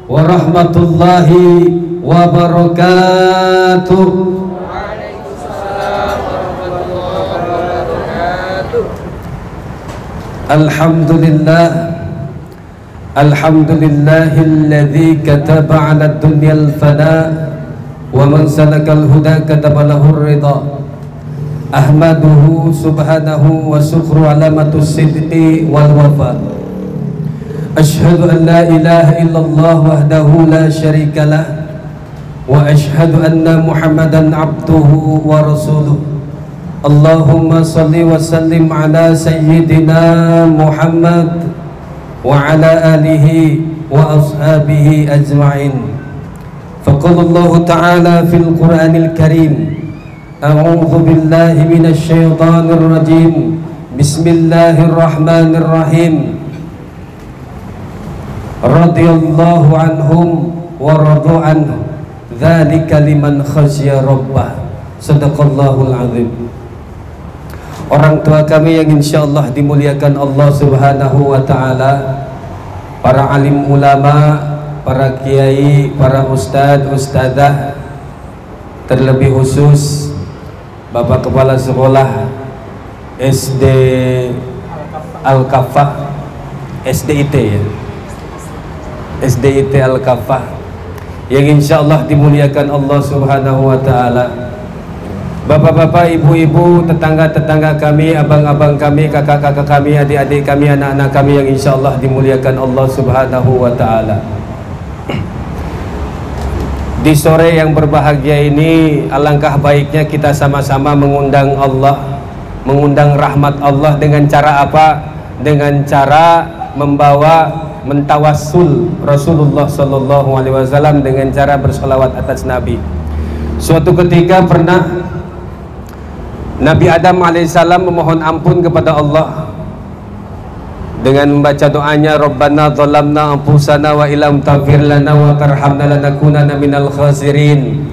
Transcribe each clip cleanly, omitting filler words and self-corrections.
warahmatullahi wabarakatuh. Waalaikumsalam warahmatullahi wabarakatuh. Alhamdulillah, alhamdulillahilladzi kataba 'ala dunyal fana wa man salakal huda kataba lahu ridha. Ahmaduhu subhanahu wa syukru alamatus sidqi wal wafa. Ashhadu an la ilaha illallah wahdahu la syarika lah wa ashhadu anna Muhammadan abduhu wa rasuluh. Allahumma salli wa sallim ala sayyidina Muhammad wa ala alihi wa ashabihi ajma'in. Faqala Allah ta'ala fil Qur'anil Karim, a'udzu billahi minasy syaithanir rajim. Bismillahirrahmanirrahim. Radhiyallahu anhum wa radu anhu, dzalika liman khasya rabbah. Shadaqallahul azim. Orang tua kami yang insyaallah dimuliakan Allah Subhanahu wa taala, para alim ulama, para kiai, para ustadz, ustadzah, terlebih khusus Bapak Kepala Sekolah SD Al-Kafah, SDIT ya, SDIT Al-Kafah, yang insyaallah dimuliakan Allah Subhanahu wa ta'ala. Bapak-bapak, ibu-ibu, tetangga-tetangga kami, abang-abang kami, kakak-kakak kami, adik-adik kami, anak-anak kami yang insyaallah dimuliakan Allah Subhanahu wa ta'ala. Di sore yang berbahagia ini, alangkah baiknya kita sama-sama mengundang Allah, mengundang rahmat Allah. Dengan cara apa? Dengan cara membawa mentawassul Rasulullah sallallahu alaihi wasallam dengan cara bersolawat atas Nabi. Suatu ketika pernah Nabi Adam alaihissalam memohon ampun kepada Allah dengan membaca doanya, Rabbana zalamna anfusana wa illam taghfir lana wa tarhamna lanakunanna minal khasirin.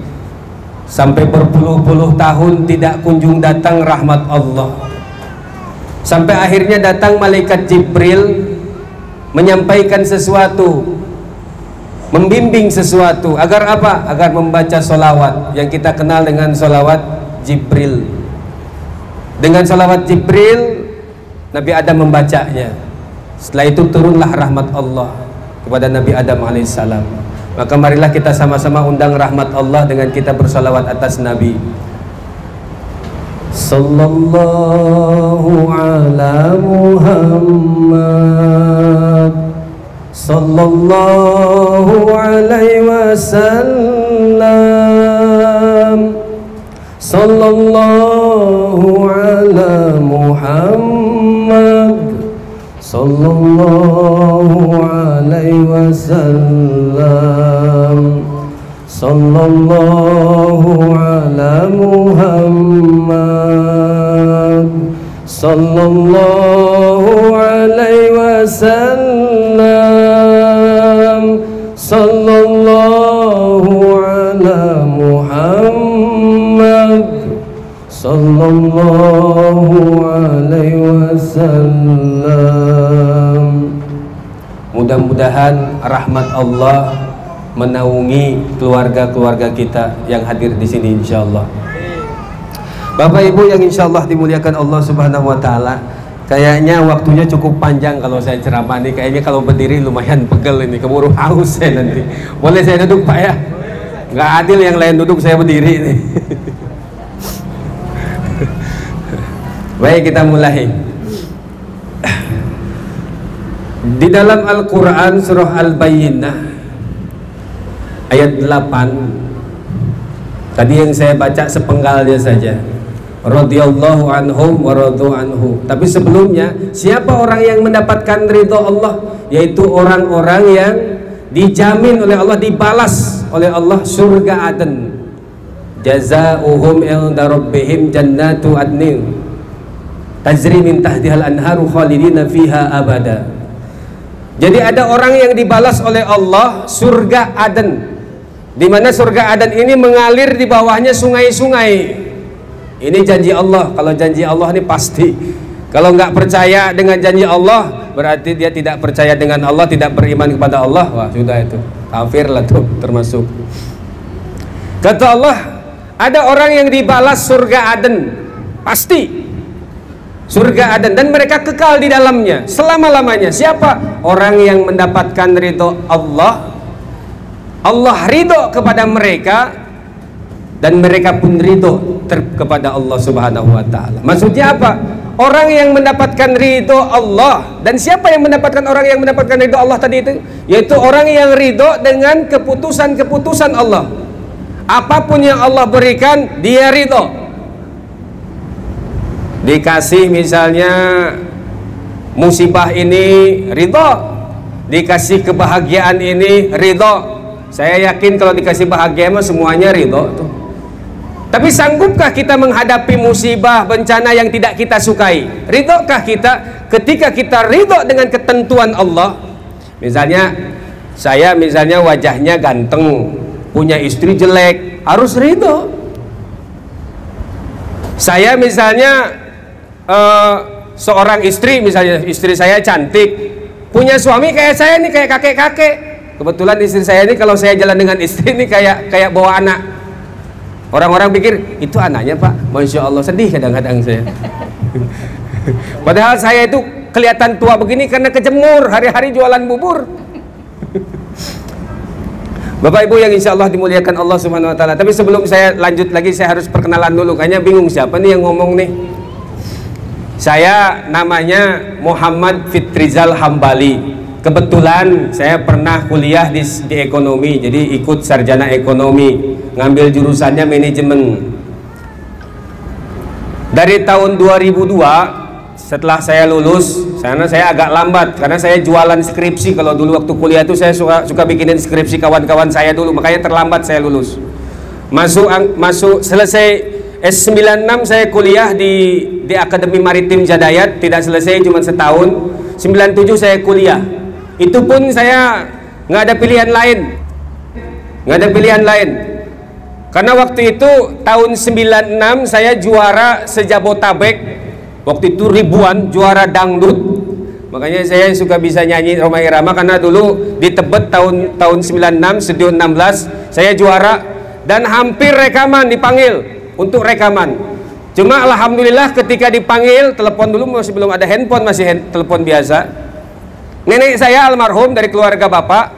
Sampai berpuluh-puluh tahun tidak kunjung datang rahmat Allah. Sampai akhirnya datang malaikat Jibril menyampaikan sesuatu, membimbing sesuatu. Agar apa? Agar membaca solawat yang kita kenal dengan solawat Jibril. Dengan solawat Jibril, Nabi Adam membacanya. Setelah itu turunlah rahmat Allah kepada Nabi Adam alaihissalam. Maka marilah kita sama-sama undang rahmat Allah dengan kita bersolawat atas Nabi. Sallallahu ala Muhammad, sallallahu alaihi wasallam, sallallahu ala Muhammad, sallallahu alaihi wasallam, sallallahu ala Muhammad, sallallahu alaihi wasallam, sallallahu ala Muhammad, sallallahu alaihi wasallam. Mudah-mudahan rahmat Allah menaungi keluarga-keluarga kita yang hadir di sini insyaallah. Bapak Ibu yang insyaallah dimuliakan Allah Subhanahu wa taala, kayaknya waktunya cukup panjang kalau saya ceramah nih. Kayaknya kalau berdiri lumayan pegel ini, keburu haus saya nanti. Boleh saya duduk Pak ya? Nggak adil yang lain duduk, saya berdiri nih. Baik, kita mulai. Di dalam Al-Quran surah Al-Bayyinah ayat 8, tadi yang saya baca sepenggalnya saja, radhiyallahu anhum wa radu anhu. Tapi sebelumnya, siapa orang yang mendapatkan ridho Allah? Yaitu orang-orang yang dijamin oleh Allah, dibalas oleh Allah surga Aden. Jazaohum inda rabbihim jannatu adnin tajri min tahtihal anharu khalidina fiha abada. Jadi ada orang yang dibalas oleh Allah surga Aden, di mana surga Aden ini mengalir di bawahnya sungai-sungai. Ini janji Allah. Kalau janji Allah ini pasti. Kalau nggak percaya dengan janji Allah, berarti dia tidak percaya dengan Allah, tidak beriman kepada Allah. Wah, sudah itu kafir lah tuh termasuk. Kata Allah, ada orang yang dibalas surga Aden, pasti surga Aden, dan mereka kekal di dalamnya selama-lamanya. Siapa? Orang yang mendapatkan ridho Allah, Allah ridho kepada mereka, dan mereka pun ridho kepada Allah Subhanahu wa Ta'ala. Maksudnya apa? Orang yang mendapatkan ridho Allah. Dan siapa yang mendapatkan, orang yang mendapatkan ridho Allah tadi itu? Yaitu orang yang ridho dengan keputusan-keputusan Allah. Apapun yang Allah berikan, dia ridho. Dikasih misalnya musibah ini, ridho. Dikasih kebahagiaan ini, ridho. Saya yakin kalau dikasih bahagia mah semuanya ridho tuh. Tapi sanggupkah kita menghadapi musibah, bencana yang tidak kita sukai? Ridhokah kita ketika kita ridho dengan ketentuan Allah? Misalnya saya wajahnya ganteng, punya istri jelek, harus ridho. Saya misalnya seorang istri, misalnya istri saya cantik, punya suami kayak saya nih, kayak kakek-kakek. Kebetulan istri saya ini, kalau saya jalan dengan istri ini kayak bawa anak. Orang-orang pikir itu anaknya Pak, Masya Allah, sedih kadang-kadang saya. Padahal saya itu kelihatan tua begini karena kejemur, hari-hari jualan bubur. Bapak Ibu yang insya Allah dimuliakan Allah Subhanahu Wa Taala. Tapi sebelum saya lanjut lagi, saya harus perkenalan dulu. Kayaknya bingung siapa nih yang ngomong nih. Saya namanya Muhammad Fitrizal Hambali. Kebetulan saya pernah kuliah di ekonomi, jadi ikut sarjana ekonomi, ngambil jurusannya manajemen. Dari tahun 2002, setelah saya lulus, karena saya agak lambat, karena saya jualan skripsi. Kalau dulu waktu kuliah itu saya suka bikinin skripsi kawan-kawan saya dulu, makanya terlambat saya lulus. Masuk selesai S96 saya kuliah di Akademi Maritim Jadayat, tidak selesai, cuma setahun. 97 saya kuliah. Itu pun saya nggak ada pilihan lain, karena waktu itu tahun 96 saya juara se-Jabotabek, waktu itu ribuan juara dangdut. Makanya saya suka bisa nyanyi Rhoma Irama, karena dulu di Tebet tahun 96 Studio 16 saya juara, dan hampir rekaman, dipanggil untuk rekaman. Cuma alhamdulillah ketika dipanggil, telepon dulu, masih belum ada handphone, masih telepon biasa. Nenek saya almarhum dari keluarga bapak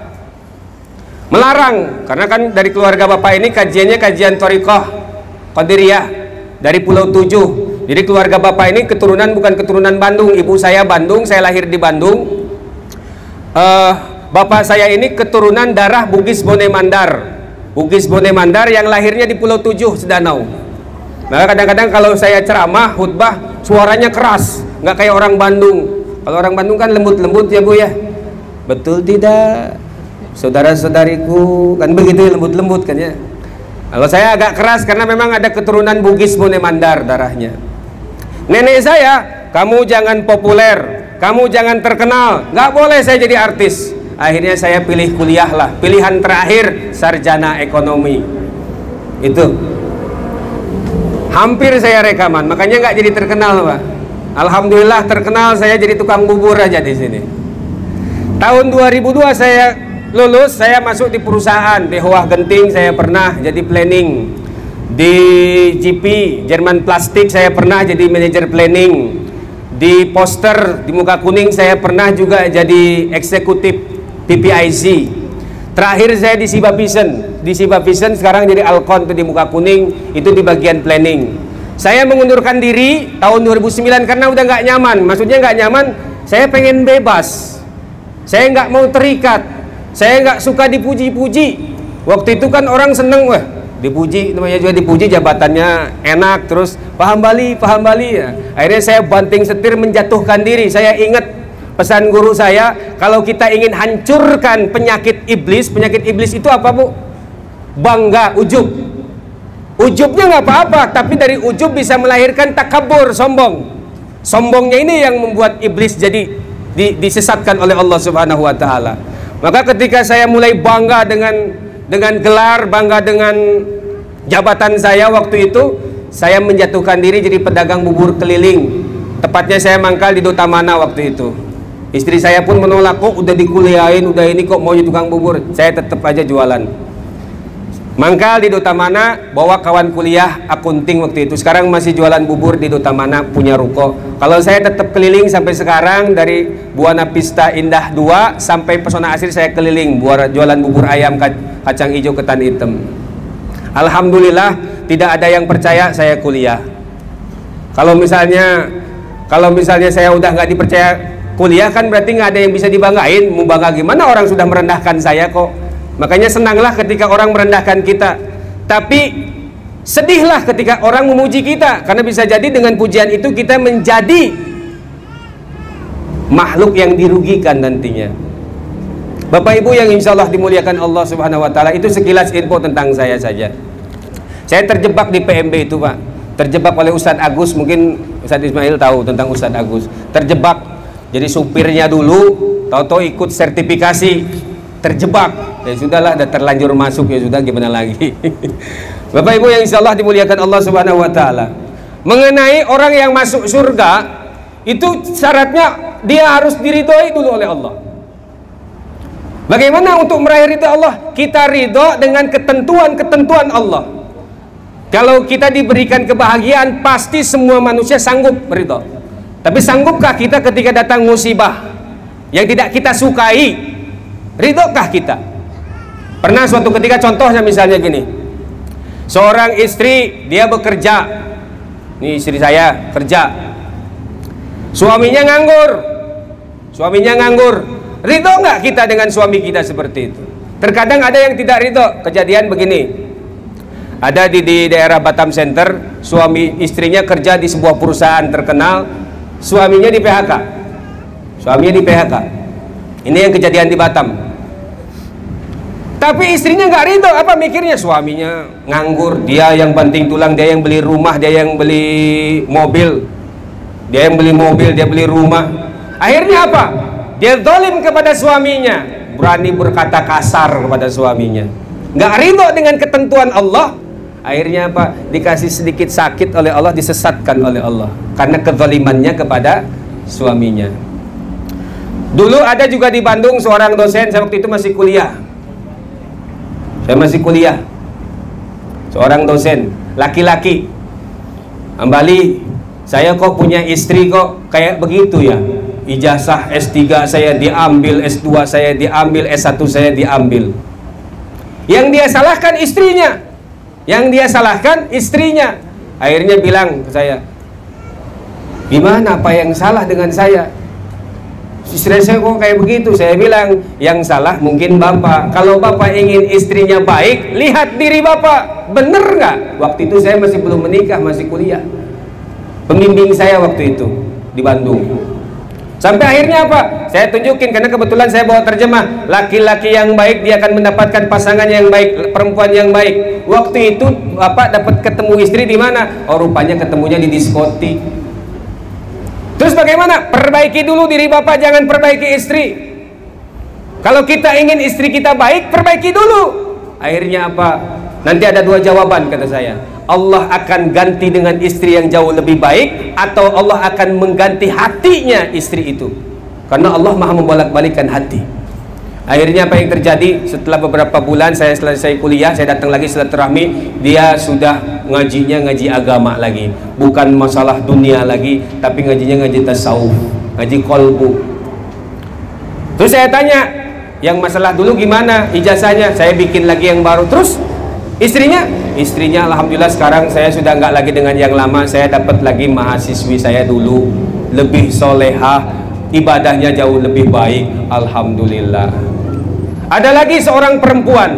melarang, karena kan dari keluarga bapak ini kajiannya kajian Thariqah Qadiriyah dari Pulau Tujuh. Jadi keluarga bapak ini keturunan, bukan keturunan Bandung. Ibu saya Bandung, saya lahir di Bandung. Bapak saya ini keturunan darah Bugis Bone Mandar. Bugis Bone Mandar yang lahirnya di Pulau Tujuh, Sedanau. Maka kadang-kadang kalau saya ceramah, khutbah, suaranya keras, nggak kayak orang Bandung. Kalau orang Bandung kan lembut-lembut ya Bu ya. Betul tidak, saudara-saudariku? Kan begitu ya, lembut-lembut kan ya. Kalau saya agak keras karena memang ada keturunan Bugis Bone Mandar darahnya. Nenek saya, kamu jangan populer, kamu jangan terkenal, nggak boleh saya jadi artis. Akhirnya saya pilih kuliah lah, pilihan terakhir sarjana ekonomi. Itu hampir saya rekaman, makanya nggak jadi terkenal Pak. Alhamdulillah terkenal, saya jadi tukang bubur aja di sini. Tahun 2002 saya lulus, saya masuk di perusahaan di Howah Genting. Saya pernah jadi planning. Di GP Jerman Plastik saya pernah jadi manajer planning. Di Poster di Muka Kuning saya pernah juga jadi eksekutif PPIC. Terakhir saya di Siba Vision. Di Siba Vision sekarang jadi Alcon tuh di Muka Kuning, itu di bagian planning. Saya mengundurkan diri tahun 2009 karena udah nggak nyaman. Maksudnya nggak nyaman, saya pengen bebas. Saya nggak mau terikat. Saya nggak suka dipuji-puji. Waktu itu kan orang seneng, wah dipuji, namanya juga dipuji, jabatannya enak, terus paham Bali ya. Akhirnya saya banting setir menjatuhkan diri. Saya ingat pesan guru saya, kalau kita ingin hancurkan penyakit iblis itu apa Bu? Bangga, ujub. Ujubnya nggak apa-apa, tapi dari ujub bisa melahirkan takabur, sombong. Sombongnya ini yang membuat iblis jadi disesatkan oleh Allah Subhanahu Wa Taala. Maka ketika saya mulai bangga dengan gelar, bangga dengan jabatan saya waktu itu, saya menjatuhkan diri jadi pedagang bubur keliling. Tepatnya saya mangkal di Dutamana waktu itu. Istri saya pun menolak, kok udah dikuliahin, udah ini kok mau jadi tukang bubur. Saya tetap aja jualan. Mangkal di Dutamana, bawa kawan kuliah akunting waktu itu. Sekarang masih jualan bubur di Dutamana, punya ruko. Kalau saya tetap keliling sampai sekarang, dari Buana Pista Indah 2 sampai Pesona Asri saya keliling jualan bubur ayam kacang hijau ketan hitam. Alhamdulillah tidak ada yang percaya saya kuliah. Kalau misalnya saya udah nggak dipercaya kuliah, kan berarti nggak ada yang bisa dibanggain. Mau bangga gimana, orang sudah merendahkan saya kok. Makanya senanglah ketika orang merendahkan kita, tapi sedihlah ketika orang memuji kita, karena bisa jadi dengan pujian itu kita menjadi makhluk yang dirugikan nantinya. Bapak Ibu yang insya Allah dimuliakan Allah Subhanahu Wa Taala, itu sekilas info tentang saya saja. Saya terjebak di PMB itu, Pak. Terjebak oleh Ustadz Agus, mungkin Ustadz Ismail tahu tentang Ustadz Agus. Terjebak, jadi supirnya dulu, tahu-tahu ikut sertifikasi, terjebak. Ya sudahlah, udah terlanjur masuk, ya sudah, gimana lagi. Bapak Ibu yang insya Allah dimuliakan Allah Subhanahu Wa Taala, mengenai orang yang masuk surga, itu syaratnya dia harus diridhoi dulu oleh Allah. Bagaimana untuk meraih ridho Allah? Kita ridho dengan ketentuan-ketentuan Allah. Kalau kita diberikan kebahagiaan, pasti semua manusia sanggup ridho. Tapi sanggupkah kita ketika datang musibah yang tidak kita sukai? Ridhokah kita? Pernah suatu ketika, contohnya misalnya gini, seorang istri, dia bekerja, ini istri saya kerja, suaminya nganggur, ridho nggak kita dengan suami kita seperti itu? Terkadang ada yang tidak ridho. Kejadian begini, ada di daerah Batam Center, suami istrinya kerja di sebuah perusahaan terkenal, suaminya di PHK. Ini yang kejadian di Batam. Tapi istrinya nggak ridho, apa mikirnya? Suaminya nganggur, dia yang banting tulang, dia yang beli rumah, dia yang beli mobil, dia beli rumah. Akhirnya apa? Dia zalim kepada suaminya, berani berkata kasar kepada suaminya, nggak ridho dengan ketentuan Allah. Akhirnya apa? Dikasih sedikit sakit oleh Allah, disesatkan oleh Allah karena kezalimannya kepada suaminya. Dulu ada juga di Bandung seorang dosen, saya waktu itu masih kuliah. Seorang dosen laki-laki, kembali, saya kok punya istri kok kayak begitu ya, ijazah S3 saya diambil, S2 saya diambil, S1 saya diambil. Yang dia salahkan istrinya, akhirnya bilang ke saya, gimana, apa yang salah dengan saya? Istri saya kok kayak begitu? Saya bilang, yang salah mungkin bapak. Kalau bapak ingin istrinya baik, lihat diri bapak, bener nggak? Waktu itu saya masih belum menikah, masih kuliah. Pembimbing saya waktu itu di Bandung. Sampai akhirnya apa? Saya tunjukin, karena kebetulan saya bawa terjemah. Laki-laki yang baik dia akan mendapatkan pasangan yang baik, perempuan yang baik. Waktu itu bapak dapat ketemu istri di mana? Oh, rupanya ketemunya di diskotik. Terus bagaimana? Perbaiki dulu diri bapak, jangan perbaiki istri. Kalau kita ingin istri kita baik, perbaiki dulu. Akhirnya apa? Nanti ada dua jawaban, kata saya. Allah akan ganti dengan istri yang jauh lebih baik, atau Allah akan mengganti hatinya istri itu, karena Allah maha membolak-balikkan hati. Akhirnya apa yang terjadi? Setelah beberapa bulan saya selesai kuliah, saya datang lagi silaturahmi, dia sudah ngajinya ngaji agama lagi, bukan masalah dunia lagi, tapi ngajinya ngaji tasawuf, ngaji kolbu. Terus saya tanya, yang masalah dulu gimana ijazahnya? Saya bikin lagi yang baru. Terus istrinya alhamdulillah sekarang saya sudah nggak lagi dengan yang lama, saya dapat lagi mahasiswi saya dulu, lebih solehah, ibadahnya jauh lebih baik, alhamdulillah. Ada lagi seorang perempuan,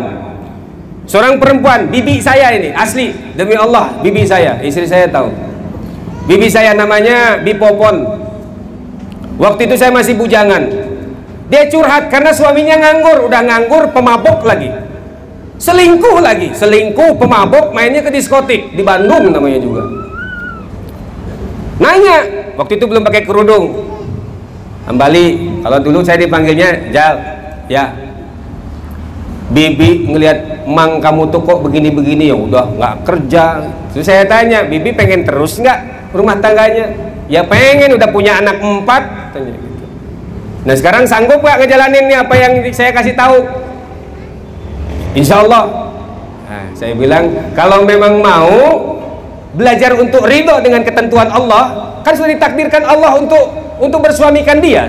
bibi saya ini, asli, demi Allah, bibi saya, istri saya tahu. Bibi saya namanya Bi Popon. Waktu itu saya masih bujangan. Dia curhat karena suaminya nganggur, udah nganggur, pemabok lagi. Selingkuh, pemabok, mainnya ke diskotik di Bandung namanya juga. Nanya, waktu itu belum pakai kerudung. Kembali, kalau dulu saya dipanggilnya Jal, ya. Bibi ngelihat mang kamu tuh kok begini-begini, ya udah nggak kerja. Terus saya tanya, bibi pengen terus nggak rumah tangganya? Ya pengen, udah punya anak 4, tanya gitu. Nah sekarang sanggup gak ngejalanin nih apa yang saya kasih tahu? Insya Allah. Nah, saya bilang kalau memang mau belajar untuk ridho dengan ketentuan Allah, kan sudah ditakdirkan Allah untuk bersuamikan dia.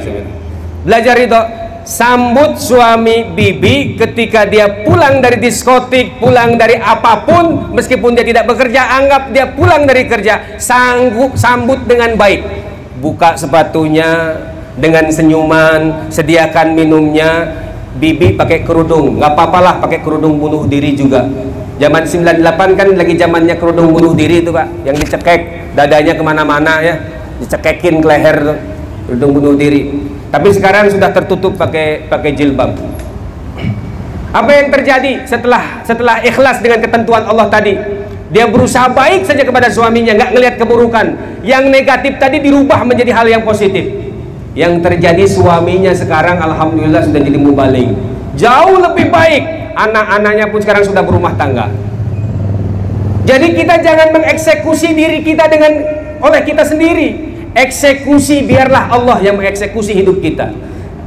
Belajar ridho. Sambut suami bibi ketika dia pulang dari diskotik, pulang dari apapun, meskipun dia tidak bekerja, anggap dia pulang dari kerja, sambut dengan baik. Buka sepatunya dengan senyuman, sediakan minumnya. Bibi pakai kerudung, nggak apa-apalah pakai kerudung bunuh diri juga. Zaman 98 kan lagi zamannya kerudung bunuh diri itu Pak, yang dicekek dadanya kemana-mana ya, dicekekin ke leher tuh, kerudung bunuh diri. Tapi sekarang sudah tertutup pakai jilbab. Apa yang terjadi setelah ikhlas dengan ketentuan Allah tadi? Dia berusaha baik saja kepada suaminya, nggak ngelihat keburukan. Yang negatif tadi dirubah menjadi hal yang positif. Yang terjadi suaminya sekarang alhamdulillah sudah jadi mubaligh, jauh lebih baik. Anak-anaknya pun sekarang sudah berumah tangga. Jadi kita jangan mengeksekusi diri kita oleh kita sendiri. Eksekusi, biarlah Allah yang mengeksekusi hidup kita.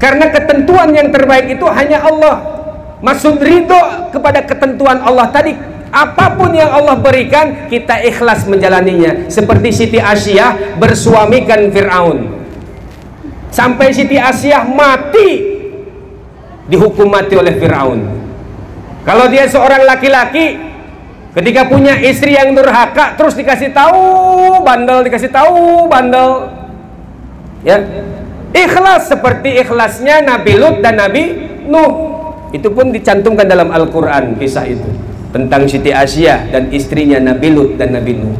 Karena ketentuan yang terbaik itu hanya Allah. Maksud ridho kepada ketentuan Allah tadi, apapun yang Allah berikan kita ikhlas menjalaninya. Seperti Siti Asyah bersuamikan Fir'aun, sampai Siti Asyah mati, dihukum mati oleh Fir'aun. Kalau dia seorang laki-laki, ketika punya istri yang durhaka, terus dikasih tahu bandel, ya, ikhlas seperti ikhlasnya Nabi Lut dan Nabi Nuh. Itu pun dicantumkan dalam Al-Quran, kisah itu tentang Siti Asyah dan istrinya Nabi Lut dan Nabi Nuh.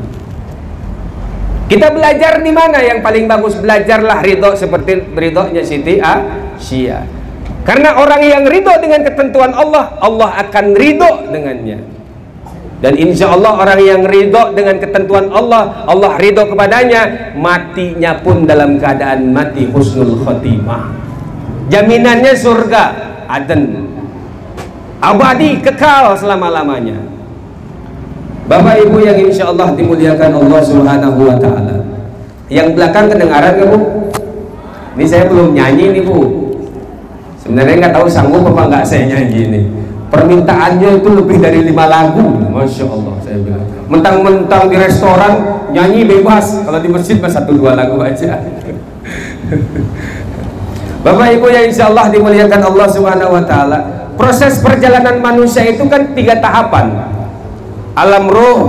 Kita belajar di mana yang paling bagus? Belajarlah ridho seperti ridhonya Siti Asyah. Karena orang yang ridho dengan ketentuan Allah, Allah akan ridho dengannya. Dan insya Allah orang yang ridho dengan ketentuan Allah, Allah ridho kepadanya, matinya pun dalam keadaan mati husnul khotimah. Jaminannya surga aden, abadi, kekal selama-lamanya. Bapak Ibu yang insya Allah dimuliakan Allah Subhanahu wa Ta'ala, yang belakang kedengaran gak Bu? Ini saya belum nyanyi nih Bu. Sebenarnya nggak tahu sanggup apa nggak saya nyanyi nih. Permintaannya itu lebih dari 5 lagu, Masya Allah. Saya bilang mentang-mentang di restoran nyanyi bebas, kalau di masjid mah 1-2 lagu aja. Bapak Ibu yang insya Allah dimuliakan Allah Subhanahu wa Ta'ala, proses perjalanan manusia itu kan 3 tahapan. Alam roh,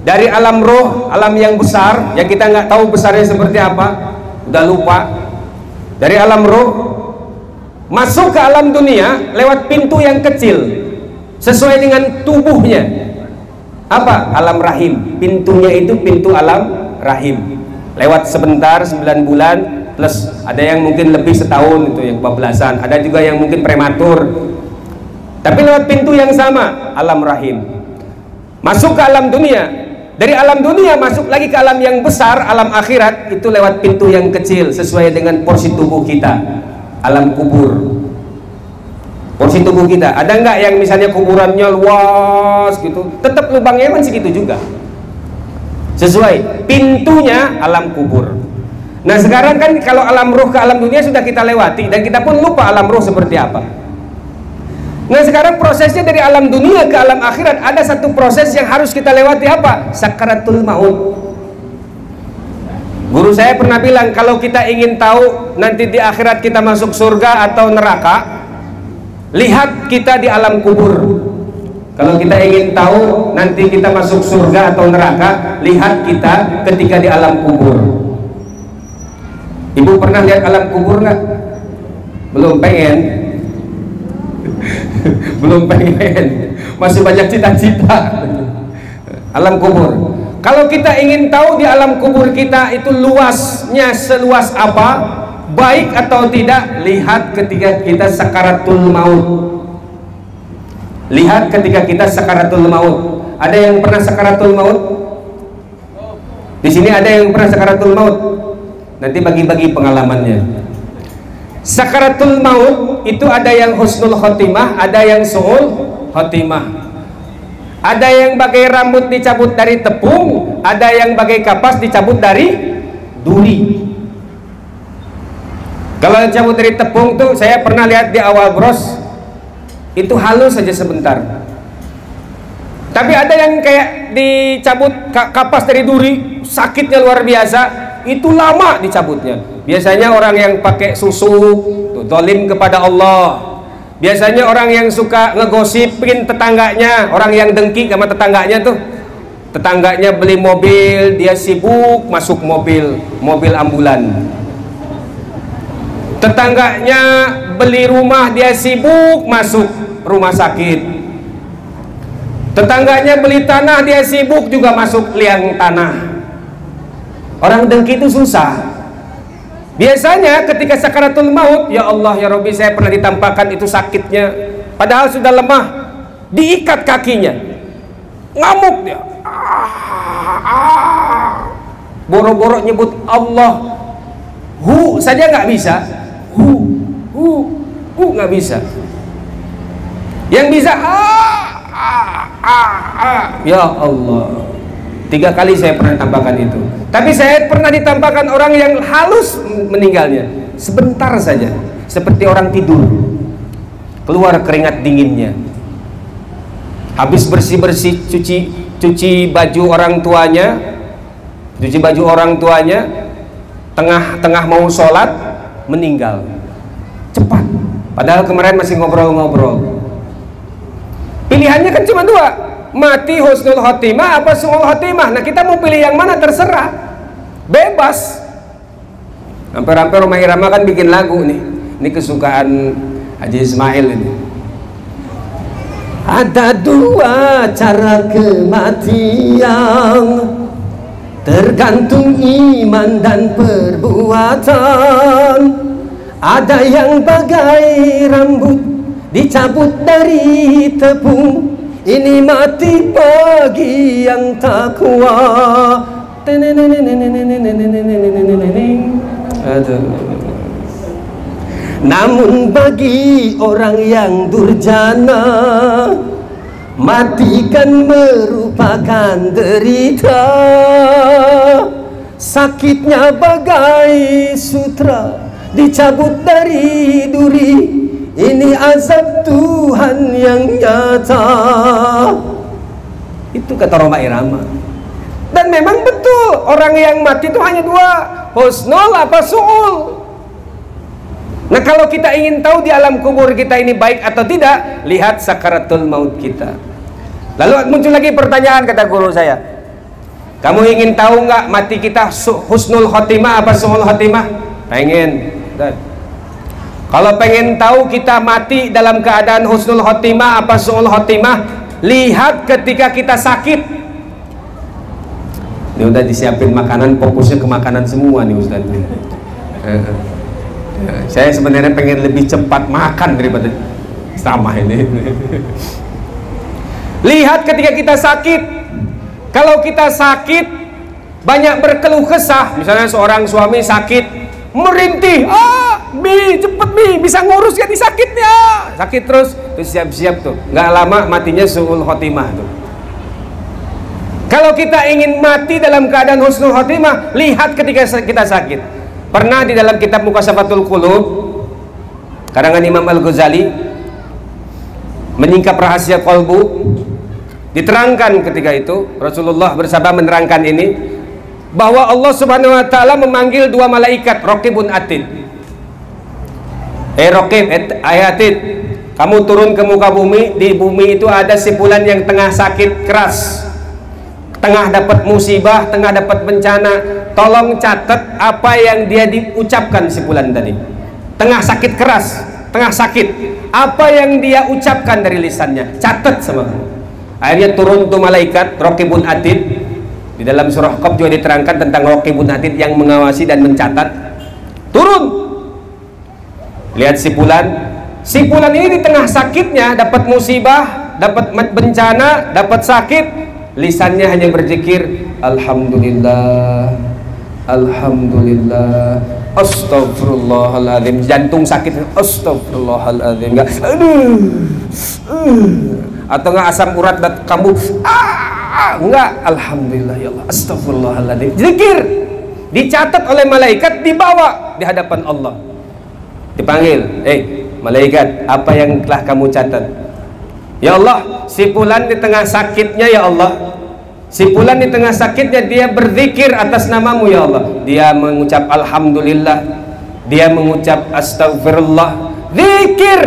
dari alam roh, alam yang besar yang kita nggak tahu besarnya seperti apa, udah lupa. Dari alam roh masuk ke alam dunia lewat pintu yang kecil sesuai dengan tubuhnya. Apa? Alam rahim. Pintunya itu pintu alam rahim. Lewat sebentar 9 bulan plus ada yang mungkin lebih setahun, itu yang kebablasan. Ada juga yang mungkin prematur. Tapi lewat pintu yang sama, alam rahim. Masuk ke alam dunia. Dari alam dunia masuk lagi ke alam yang besar, alam akhirat, itu lewat pintu yang kecil sesuai dengan porsi tubuh kita. Alam kubur, porsi tubuh kita. Ada nggak yang misalnya kuburannya luas gitu, tetap lubangnya kan segitu juga, sesuai pintunya alam kubur. Nah sekarang kan kalau alam ruh ke alam dunia sudah kita lewati, dan kita pun lupa alam ruh seperti apa. Nah sekarang prosesnya dari alam dunia ke alam akhirat, ada satu proses yang harus kita lewati, apa? Sakaratul maut. Guru saya pernah bilang, kalau kita ingin tahu nanti di akhirat kita masuk surga atau neraka, lihat kita di alam kubur. Kalau kita ingin tahu nanti kita masuk surga atau neraka, lihat kita ketika di alam kubur. Ibu pernah lihat alam kubur nggak? Belum pengen? Belum pengen, masih banyak cita-cita. Alam kubur. Kalau kita ingin tahu di alam kubur kita itu luasnya seluas apa, baik atau tidak, lihat ketika kita sakaratul maut. Lihat ketika kita sakaratul maut. Ada yang pernah sakaratul maut? Di sini ada yang pernah sakaratul maut? Nanti bagi-bagi pengalamannya. Sakaratul maut itu ada yang husnul khotimah, ada yang su'ul khotimah. Ada yang bagai rambut dicabut dari tepung, ada yang bagai kapas dicabut dari duri. Kalau cabut dari tepung tuh saya pernah lihat di awal bros, itu halus saja sebentar. Tapi ada yang kayak dicabut kapas dari duri, sakitnya luar biasa, itu lama dicabutnya. Biasanya orang yang pakai susu tuh dolim kepada Allah. Biasanya orang yang suka ngegosipin tetangganya, orang yang dengki sama tetangganya tuh, tetangganya beli mobil, dia sibuk masuk mobil ambulan. Tetangganya beli rumah, dia sibuk masuk rumah sakit. Tetangganya beli tanah, dia sibuk juga masuk liang tanah. Orang dengki itu susah. Biasanya ketika sakaratul maut, ya Allah ya Rabbi, saya pernah ditampakkan itu sakitnya, padahal sudah lemah, diikat kakinya, ngamuk dia, boro-boro nyebut Allah, hu saja nggak bisa, nggak bisa. Yang bisa ya Allah. 3 kali saya pernah tampakkan itu. Tapi saya pernah ditampakkan orang yang halus meninggalnya, sebentar saja, seperti orang tidur, keluar keringat dinginnya. Habis bersih-bersih, cuci baju orang tuanya, tengah mau sholat, meninggal cepat. Padahal kemarin masih ngobrol-ngobrol. Pilihannya kan cuma 2, mati husnul khotimah apa su'ul khotimah. Nah, kita mau pilih yang mana terserah, bebas. Hampir-hampir Rumah Irama kan bikin lagu nih, ini kesukaan Haji Ismail ini. Ada 2 cara kematian, tergantung iman dan perbuatan. Ada yang bagai rambut dicabut dari tepung, ini mati bagi yang takwa. Namun bagi orang yang durjana, mati kan merupakan derita. Sakitnya bagai sutra dicabut dari duri, ini azab Tuhan yang nyata. Itu kata Roma Irama. Dan memang betul, orang yang mati itu hanya 2, husnul apa su'ul. Nah, kalau kita ingin tahu di alam kubur kita ini baik atau tidak, lihat sakaratul maut kita. Lalu muncul lagi pertanyaan, kata guru saya, kamu ingin tahu nggak mati kita husnul khotimah apa su'ul khotimah? Pengen. Kalau pengen tahu kita mati dalam keadaan husnul khotimah apa su'ul khotimah, lihat ketika kita sakit. Ini udah disiapin makanan, fokusnya ke makanan semua nih Ustaz. Saya sebenarnya pengen lebih cepat makan daripada sama ini. Lihat ketika kita sakit. Kalau kita sakit, banyak berkeluh kesah. Misalnya seorang suami sakit, merintih, Mi, cepet Mi, bisa ngurus gak di sakitnya? Sakit terus siap-siap tuh, nggak lama matinya su'ul khotimah tuh. Kalau kita ingin mati dalam keadaan husnul khotimah, lihat ketika kita sakit. Pernah di dalam kitab Muqashafatul Qulub karangan Imam Al-Ghazali, menyingkap rahasia kolbu, diterangkan ketika itu Rasulullah bersabda menerangkan ini, bahwa Allah Subhanahu wa taala memanggil 2 malaikat, Raqibun Atid. Raqib, Atid, kamu turun ke muka bumi. Di bumi itu ada si fulan yang tengah sakit keras, tengah dapat musibah, tengah dapat bencana. Tolong catat apa yang dia diucapkan si fulan tadi. Tengah sakit keras, tengah sakit, apa yang dia ucapkan dari lisannya, catat sama kamu. Akhirnya turun tuh malaikat Raqibun Atid. Di dalam surah Qaf juga diterangkan tentang Raqibun Atid yang mengawasi dan mencatat. Turun, lihat si fulan ini di tengah sakitnya, dapat musibah, dapat bencana, dapat sakit, lisannya hanya berzikir Alhamdulillah, Alhamdulillah, Astagfirullahaladzim. Jantung sakit, Astagfirullahaladzim. Atau nggak asam urat dan kambuh, enggak, Alhamdulillah ya Allah, Astagfirullahaladzim. Zikir dicatat oleh malaikat, dibawa di hadapan Allah. Dipanggil, malaikat, apa yang telah kamu catat? Ya Allah, si fulan di tengah sakitnya ya Allah, si fulan di tengah sakitnya dia berzikir atas namamu ya Allah, dia mengucap alhamdulillah, dia mengucap astagfirullah, zikir.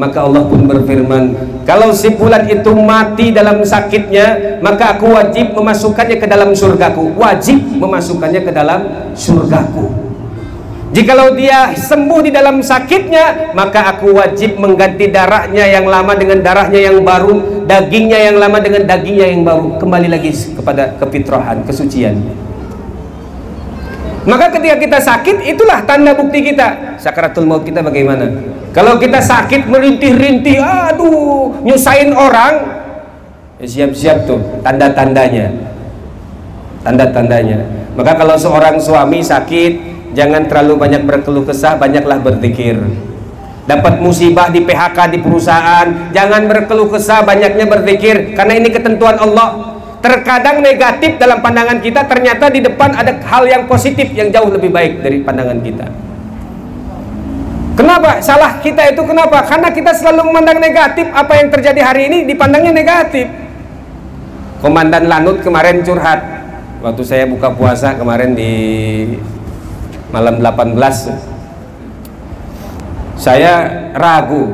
Maka Allah pun berfirman, kalau si fulan itu mati dalam sakitnya, maka aku wajib memasukkannya ke dalam surgaku, wajib memasukkannya ke dalam surgaku. Jikalau dia sembuh di dalam sakitnya, maka aku wajib mengganti darahnya yang lama dengan darahnya yang baru, dagingnya yang lama dengan dagingnya yang baru, kembali lagi kepada kefitrahan, kesucian. Maka ketika kita sakit, itulah tanda bukti kita. Sakaratul maut kita bagaimana? Kalau kita sakit merintih-rintih, aduh, nyusahin orang, ya siap-siap tuh tanda-tandanya. Tanda-tandanya. Maka kalau seorang suami sakit, jangan terlalu banyak berkeluh kesah, banyaklah berzikir. Dapat musibah di PHK di perusahaan, jangan berkeluh kesah, banyaknya berzikir, karena ini ketentuan Allah. Terkadang negatif dalam pandangan kita, ternyata di depan ada hal yang positif yang jauh lebih baik dari pandangan kita. Kenapa? Salah kita itu kenapa? Karena kita selalu memandang negatif. Apa yang terjadi hari ini dipandangnya negatif. Komandan Lanut kemarin curhat waktu saya buka puasa kemarin di malam 18. Saya ragu,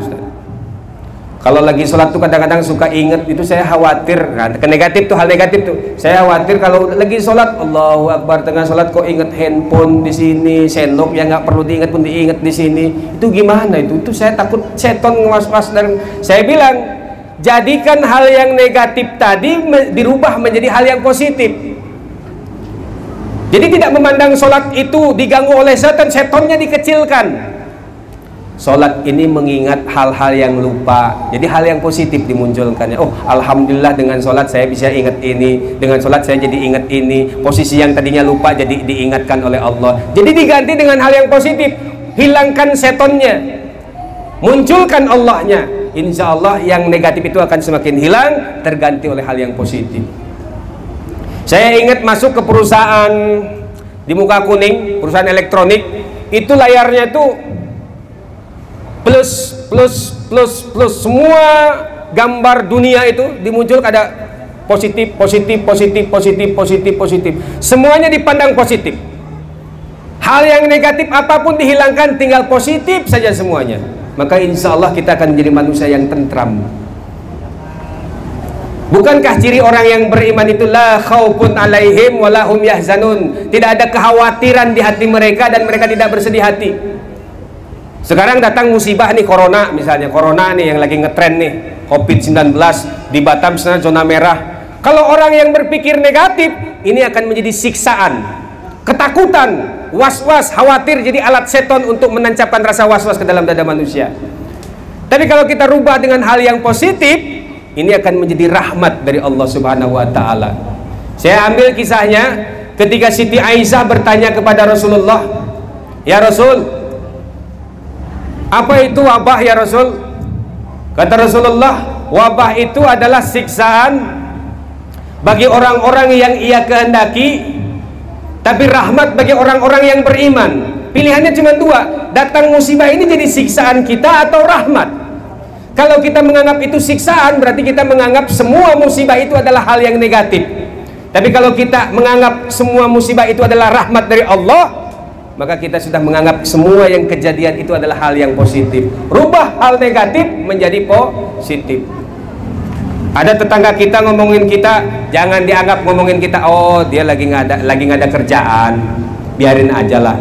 kalau lagi sholat tuh kadang-kadang suka inget, itu saya khawatir. Nah, ke negatif tuh, hal negatif tuh. Saya khawatir kalau lagi sholat, Allahu Akbar, tengah sholat kok inget handphone di sini, sendok yang nggak perlu diingat pun diingat di sini. Itu gimana itu? Itu saya takut seton ngewas-was. Dan saya bilang, jadikan hal yang negatif tadi dirubah menjadi hal yang positif. Jadi tidak memandang sholat itu diganggu oleh setan, setonnya dikecilkan. Sholat ini mengingat hal-hal yang lupa, jadi hal yang positif dimunculkannya. Oh, alhamdulillah dengan sholat saya bisa ingat ini, dengan sholat saya jadi ingat ini, posisi yang tadinya lupa jadi diingatkan oleh Allah. Jadi diganti dengan hal yang positif, hilangkan setonnya, munculkan Allahnya. Insya Allah yang negatif itu akan semakin hilang, terganti oleh hal yang positif. Saya ingat masuk ke perusahaan di Muka Kuning, perusahaan elektronik, itu layarnya itu plus, semua gambar dunia itu dimunculkan, ada positif, semuanya dipandang positif. Hal yang negatif apapun dihilangkan, tinggal positif saja semuanya. Maka insya Allah kita akan menjadi manusia yang tentram. Bukankah ciri orang yang beriman itu la khaufun alaihim wa lahum yahzanun, tidak ada kekhawatiran di hati mereka dan mereka tidak bersedih hati. Sekarang datang musibah nih, corona misalnya, corona nih yang lagi ngetren nih, COVID-19 di Batam sana zona merah. Kalau orang yang berpikir negatif, ini akan menjadi siksaan, ketakutan, was-was, khawatir, jadi alat seton untuk menancapkan rasa was-was ke dalam dada manusia. Tapi kalau kita rubah dengan hal yang positif, ini akan menjadi rahmat dari Allah Subhanahu wa Ta'ala. Saya ambil kisahnya ketika Siti Aisyah bertanya kepada Rasulullah, ya Rasul, apa itu wabah ya Rasul? Kata Rasulullah, wabah itu adalah siksaan bagi orang-orang yang ia kehendaki, tapi rahmat bagi orang-orang yang beriman. Pilihannya cuma dua, datang musibah ini jadi siksaan kita atau rahmat. Kalau kita menganggap itu siksaan, berarti kita menganggap semua musibah itu adalah hal yang negatif. Tapi kalau kita menganggap semua musibah itu adalah rahmat dari Allah, maka kita sudah menganggap semua yang kejadian itu adalah hal yang positif. Rubah hal negatif menjadi positif. Ada tetangga kita ngomongin kita, jangan dianggap ngomongin kita, oh dia lagi nggak ada kerjaan, biarin aja lah.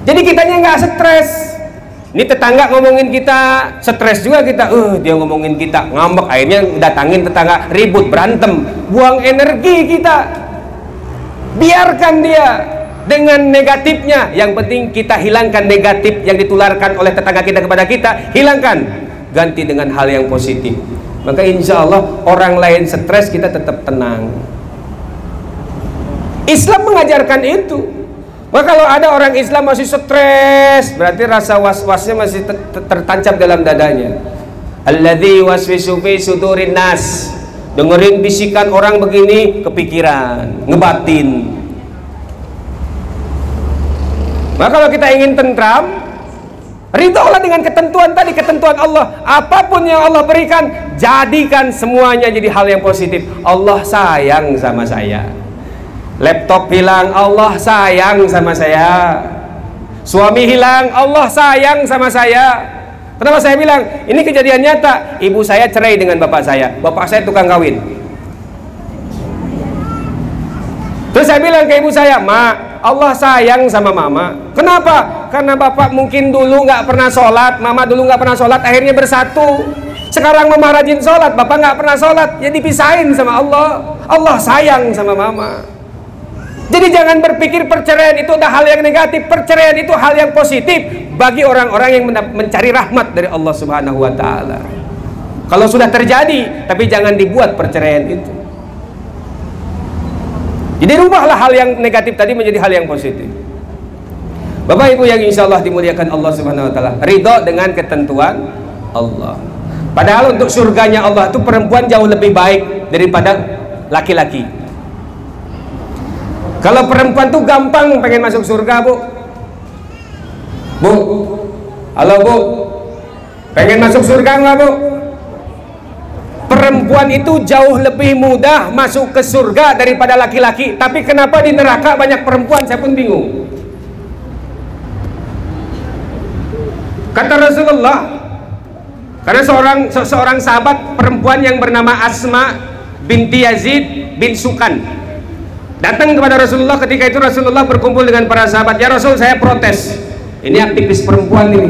Jadi kitanya nggak stres. Ini tetangga ngomongin kita, stres juga kita. Dia ngomongin kita, ngambek, akhirnya datangin tetangga, ribut, berantem, buang energi kita. Biarkan dia dengan negatifnya. Yang penting kita hilangkan negatif yang ditularkan oleh tetangga kita kepada kita, hilangkan, ganti dengan hal yang positif. Maka insya Allah orang lain stres, kita tetap tenang. Islam mengajarkan itu. Maka kalau ada orang Islam masih stres, berarti rasa was-wasnya masih tertancap dalam dadanya. Alladzi waswisu fi sudurin nas, dengerin bisikan orang begini, kepikiran, ngebatin. Maka kalau kita ingin tentram, Ridholah dengan ketentuan tadi, ketentuan Allah. Apapun yang Allah berikan, jadikan semuanya jadi hal yang positif. Allah sayang sama saya. Laptop hilang, Allah sayang sama saya. Suami hilang, Allah sayang sama saya. Kenapa saya bilang? Ini kejadian nyata. Ibu saya cerai dengan bapak saya. Bapak saya tukang kawin. Terus saya bilang ke ibu saya, "Ma, Allah sayang sama mama." Kenapa? Karena bapak mungkin dulu nggak pernah sholat, mama dulu nggak pernah sholat, akhirnya bersatu. Sekarang mama rajin sholat, bapak nggak pernah sholat, ya dipisahin sama Allah. Allah sayang sama mama. Jadi jangan berpikir perceraian itu ada hal yang negatif. Perceraian itu hal yang positif bagi orang-orang yang mencari rahmat dari Allah Subhanahu wa Ta'ala. Kalau sudah terjadi, tapi jangan dibuat perceraian itu. Jadi rubahlah hal yang negatif tadi menjadi hal yang positif. Bapak Ibu yang insya Allah dimuliakan Allah Subhanahu wa Ta'ala, ridho dengan ketentuan Allah. Padahal untuk surganya Allah itu perempuan jauh lebih baik daripada laki-laki. Kalau perempuan tuh gampang pengen masuk surga, Bu. Bu, halo Bu, pengen masuk surga nggak, Bu? Perempuan itu jauh lebih mudah masuk ke surga daripada laki-laki. Tapi kenapa di neraka banyak perempuan? Saya pun bingung. Kata Rasulullah, karena seorang sahabat perempuan yang bernama Asma binti Yazid bin Sukan datang kepada Rasulullah. Ketika itu Rasulullah berkumpul dengan para sahabat. "Ya Rasul, saya protes. Ini aktivis perempuan ini.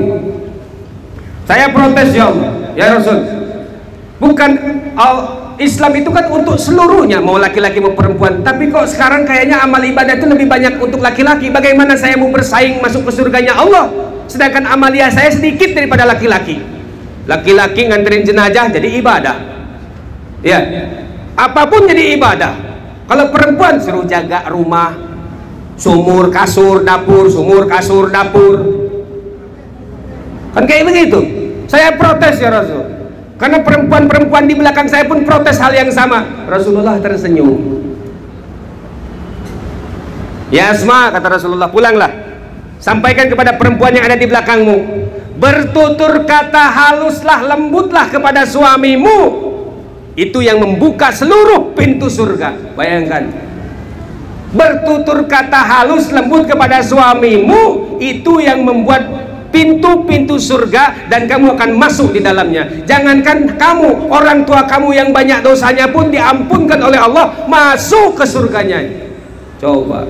Saya protes ya Allah. Ya Rasul, bukan Islam itu kan untuk seluruhnya, mau laki-laki mau perempuan. Tapi kok sekarang kayaknya amal ibadah itu lebih banyak untuk laki-laki. Bagaimana saya mau bersaing masuk ke surganya Allah, sedangkan amalia saya sedikit daripada laki-laki? Laki-laki nganterin jenazah jadi ibadah, ya, apapun jadi ibadah. Kalau perempuan suruh jaga rumah, sumur kasur dapur, sumur kasur dapur, kan kayak begitu. Saya protes ya Rasul, karena perempuan-perempuan di belakang saya pun protes hal yang sama. Rasulullah tersenyum. "Ya Asma," kata Rasulullah, "pulanglah, sampaikan kepada perempuan yang ada di belakangmu, bertutur kata haluslah, lembutlah kepada suamimu. Itu yang membuka seluruh pintu surga." Bayangkan, bertutur kata halus lembut kepada suamimu, itu yang membuat pintu-pintu surga dan kamu akan masuk di dalamnya. Jangankan kamu, orang tua kamu yang banyak dosanya pun diampunkan oleh Allah, masuk ke surganya. Coba.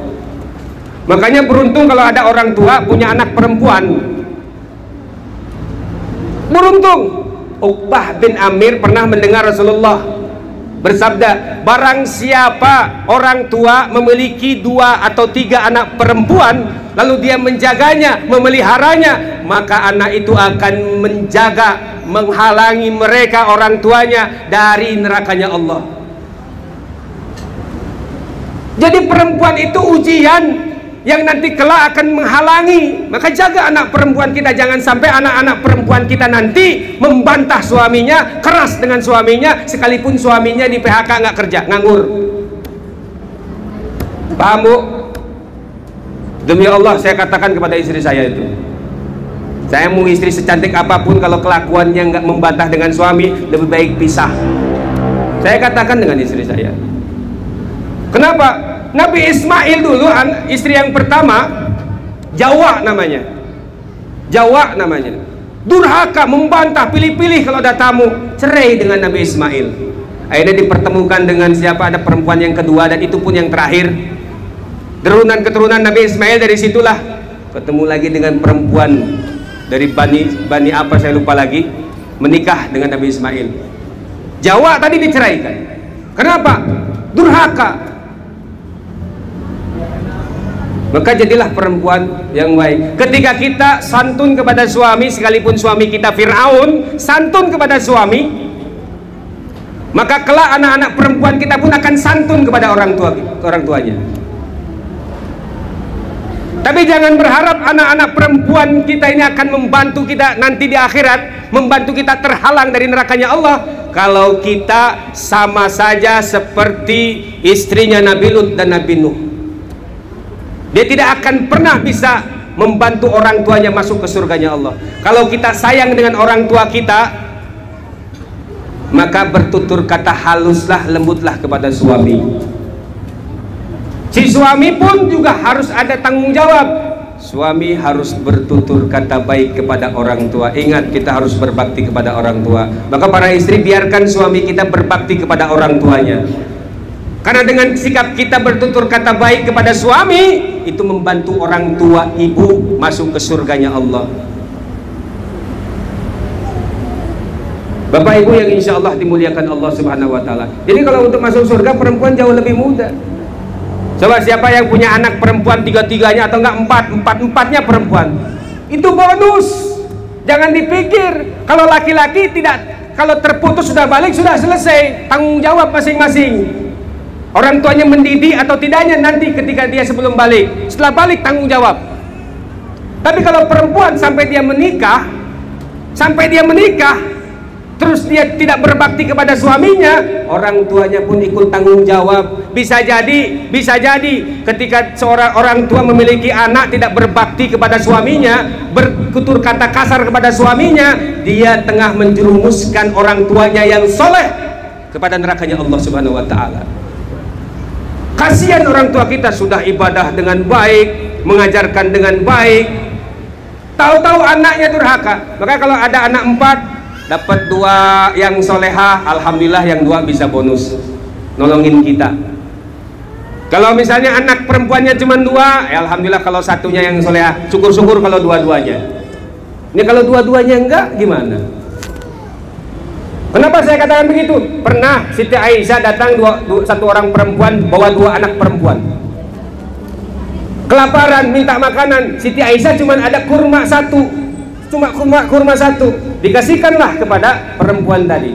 Makanya beruntung kalau ada orang tua punya anak perempuan. Beruntung. Uqbah bin Amir pernah mendengar Rasulullah bersabda, "Barang siapa orang tua memiliki 2 atau 3 anak perempuan, lalu dia menjaganya, memeliharanya, maka anak itu akan menjaga, menghalangi mereka orang tuanya dari nerakanya Allah." Jadi perempuan itu ujian yang nanti kelak akan menghalangi. Maka jaga anak perempuan kita, jangan sampai anak-anak perempuan kita nanti membantah suaminya, keras dengan suaminya, sekalipun suaminya di PHK, nggak kerja, nganggur. Paham, Bu? Demi Allah saya katakan kepada istri saya itu, saya mau istri secantik apapun, kalau kelakuannya nggak membantah dengan suami, lebih baik pisah. Saya katakan dengan istri saya. Kenapa? Nabi Ismail dulu istri yang pertama, Jawa namanya, durhaka, membantah, pilih-pilih kalau ada tamu, cerai dengan Nabi Ismail. Akhirnya dipertemukan dengan siapa, ada perempuan yang kedua, dan itu pun yang terakhir. Keturunan Nabi Ismail dari situlah ketemu lagi dengan perempuan dari Bani apa saya lupa lagi, menikah dengan Nabi Ismail. Jawa tadi diceraikan. Kenapa? Durhaka. Maka jadilah perempuan yang baik. Ketika kita santun kepada suami, sekalipun suami kita Fir'aun, santun kepada suami, maka kelak anak-anak perempuan kita pun akan santun kepada orang tuanya. Tapi jangan berharap anak-anak perempuan kita ini akan membantu kita nanti di akhirat, membantu kita terhalang dari nerakanya Allah, kalau kita sama saja seperti istrinya Nabi Lut dan Nabi Nuh. Dia tidak akan pernah bisa membantu orang tuanya masuk ke surganya Allah. Kalau kita sayang dengan orang tua kita, maka bertutur kata haluslah, lembutlah kepada suami. Si suami pun juga harus ada tanggung jawab. Suami harus bertutur kata baik kepada orang tua. Ingat, kita harus berbakti kepada orang tua. Maka para istri, biarkan suami kita berbakti kepada orang tuanya. Karena dengan sikap kita bertutur kata baik kepada suami, itu membantu orang tua ibu masuk ke surganya Allah. Bapak ibu yang insya Allah dimuliakan Allah subhanahu wa ta'ala. Jadi kalau untuk masuk surga, perempuan jauh lebih mudah. Coba siapa yang punya anak perempuan tiga-tiganya atau enggak empat-empatnya perempuan, itu bonus. Jangan dipikir kalau laki-laki tidak, kalau terputus sudah balik sudah selesai, tanggung jawab masing-masing. Orang tuanya mendidik atau tidaknya nanti ketika dia sebelum balik, setelah balik tanggung jawab. Tapi kalau perempuan sampai dia menikah terus dia tidak berbakti kepada suaminya, orang tuanya pun ikut tanggung jawab. Bisa jadi ketika seorang orang tua memiliki anak tidak berbakti kepada suaminya, bertutur kata kasar kepada suaminya, dia tengah menjerumuskan orang tuanya yang soleh kepada nerakanya Allah subhanahu wa ta'ala. Kasihan orang tua kita sudah ibadah dengan baik, mengajarkan dengan baik, tahu-tahu anaknya durhaka. Maka kalau ada anak 4 dapat 2 yang solehah, alhamdulillah yang 2 bisa bonus nolongin kita. Kalau misalnya anak perempuannya cuma 2, ya alhamdulillah kalau satunya yang solehah, syukur-syukur kalau dua-duanya. Ini kalau dua-duanya enggak, gimana? Kenapa saya katakan begitu? Pernah Siti Aisyah datang satu orang perempuan bawa 2 anak perempuan, kelaparan minta makanan. Siti Aisyah cuma ada kurma 1, kurma 1, dikasihkanlah kepada perempuan tadi.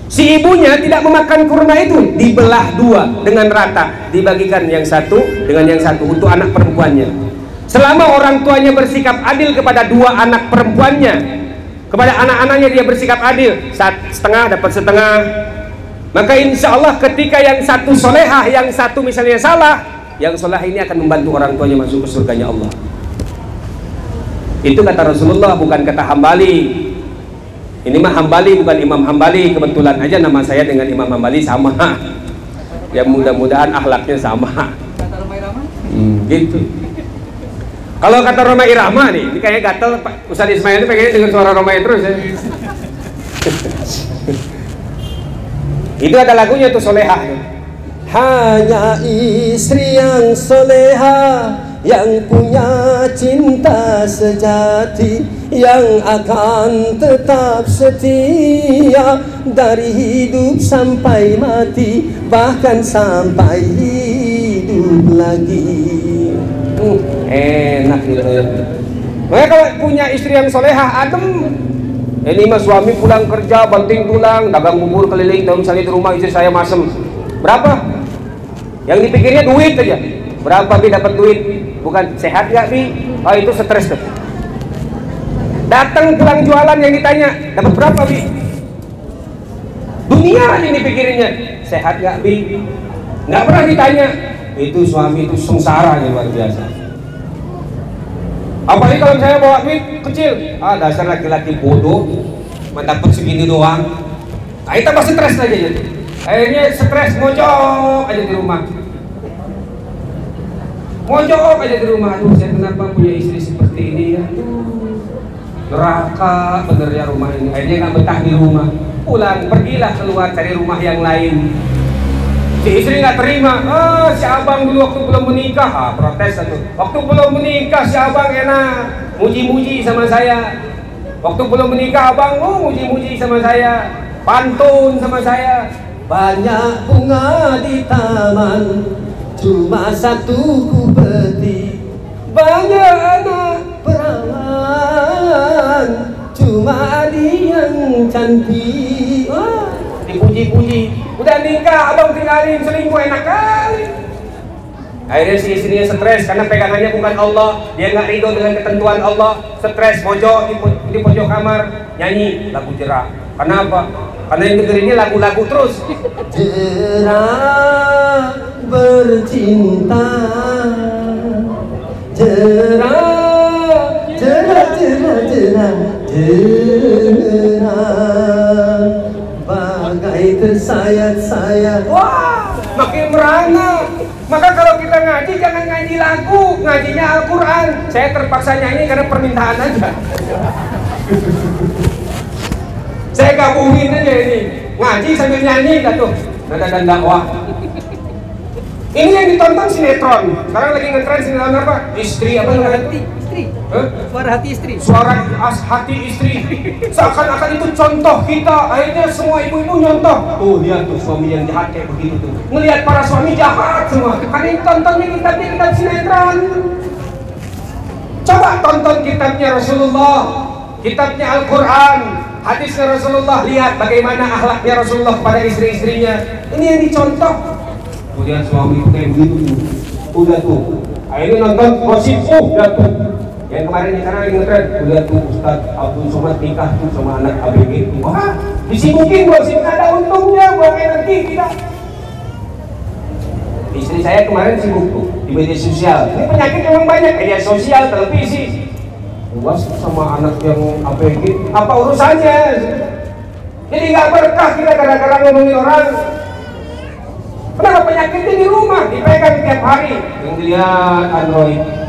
Si ibunya tidak memakan kurma itu, dibelah 2 dengan rata, dibagikan yang 1 dengan yang 1 untuk anak perempuannya. Selama orang tuanya bersikap adil kepada 2 anak perempuannya, kepada anak-anaknya dia bersikap adil, setengah dapat setengah, maka insya Allah ketika yang 1 solehah, yang 1 misalnya salah, yang solehah ini akan membantu orang tuanya masuk ke surganya Allah. Itu kata Rasulullah, bukan kata Hambali. Ini mah Hambali, bukan Imam Hambali. Kebetulan aja nama saya dengan Imam Hambali sama. Ya mudah-mudahan akhlaknya sama. Kata Romai Rama? Gitu. Kalau kata Romai Irama nih, ini kayaknya gatel Pak Ustaz Ismail ini pengen dengar suara Romai terus ya. Itu ada lagunya tuh, solehah. Hanya istri yang solehah, yang punya cinta sejati, yang akan tetap setia dari hidup sampai mati, bahkan sampai hidup lagi. Enak gitu ya. Makanya kalau punya istri yang solehah, adem. Ini mah suami pulang kerja banting tulang, dagang bubur keliling, tahu misalnya di rumah istri saya masem. Berapa? Yang dipikirnya duit aja. Berapa Bi dapat duit? Bukan sehat gak Bi? Oh itu stres tuh. Datang pulang jualan yang ditanya, dapat berapa Bi? Dunia ini pikirinnya. Sehat gak Bi? Nggak pernah ditanya. Itu suami itu sengsara luar biasa. Apalagi kalau saya bawa duit kecil, dasar laki-laki bodoh, mendapat segini doang. Nah kita pasti stres aja jadi. Akhirnya stres, mojok aja di rumah. Mojok aja di rumah. Aduh, saya kenapa punya istri seperti ini ya? Neraka bener ya rumah ini. Akhirnya nggak betah di rumah. Pulang, pergilah keluar cari rumah yang lain. Si istri nggak terima. Si abang dulu waktu belum menikah, protes satu. Waktu belum menikah si abang enak, muji-muji sama saya. Waktu belum menikah abang, muji-muji sama saya, pantun sama saya. Banyak bunga di taman, cuma 1 ku petik. Banyak anak perawan, cuma Adi yang cantik. Dipuji-puji. Udah nikah, abang tinggalin selingkuh, enak kali. Akhirnya si istrinya stres karena pegangannya bukan Allah, dia nggak ridho dengan ketentuan Allah, stres, mojok di pojok kamar, nyanyi lagu Jerah. Kenapa? Karena yang dengerinnya lagu-lagu terus. Jerah bercinta, Jerah Maka kalau kita ngaji jangan ngaji lagu, ngajinya Al-Quran. Saya terpaksa nyanyi karena permintaan aja. Saya gabungin aja ini, ngaji sambil nyanyi dah tuh, nada dan dakwah. Ini yang ditonton sinetron. Sekarang lagi ngetren sinetron apa? Istri apa namanya? Istri. Suara hati istri. Suara hati istri. Seakan-akan itu contoh kita. Akhirnya semua ibu-ibu nyontoh. Tuh lihat tuh suami yang jahat kayak begitu tuh. Ngelihat para suami jahat semua. Karena ini tontonnya kitab sinetron. Coba tonton kitabnya Rasulullah, kitabnya Al-Quran, hadisnya Rasulullah. Lihat bagaimana akhlaknya Rasulullah kepada istri-istrinya. Ini yang dicontoh. Kemudian suami kayak begitu tuh. Udah tuh. Akhirnya nonton gosip. Udah tuh. Yang kemarin karena lagi ngetren, lihat tuh Ustaz Abdul Somad nikah tuh sama anak ABG tuh. Wah, disibukin gosip, ada untungnya buat energi kita. Istri saya kemarin sibuk tuh di media sosial. Ini penyakit memang banyak, media sosial, televisi. Luas sama anak yang ABG, apa urusannya? Jadi nggak berkah kita kadang-kadang ngomongin orang. Kenapa penyakitnya di rumah, dipegang tiap hari. Yang dilihat Android.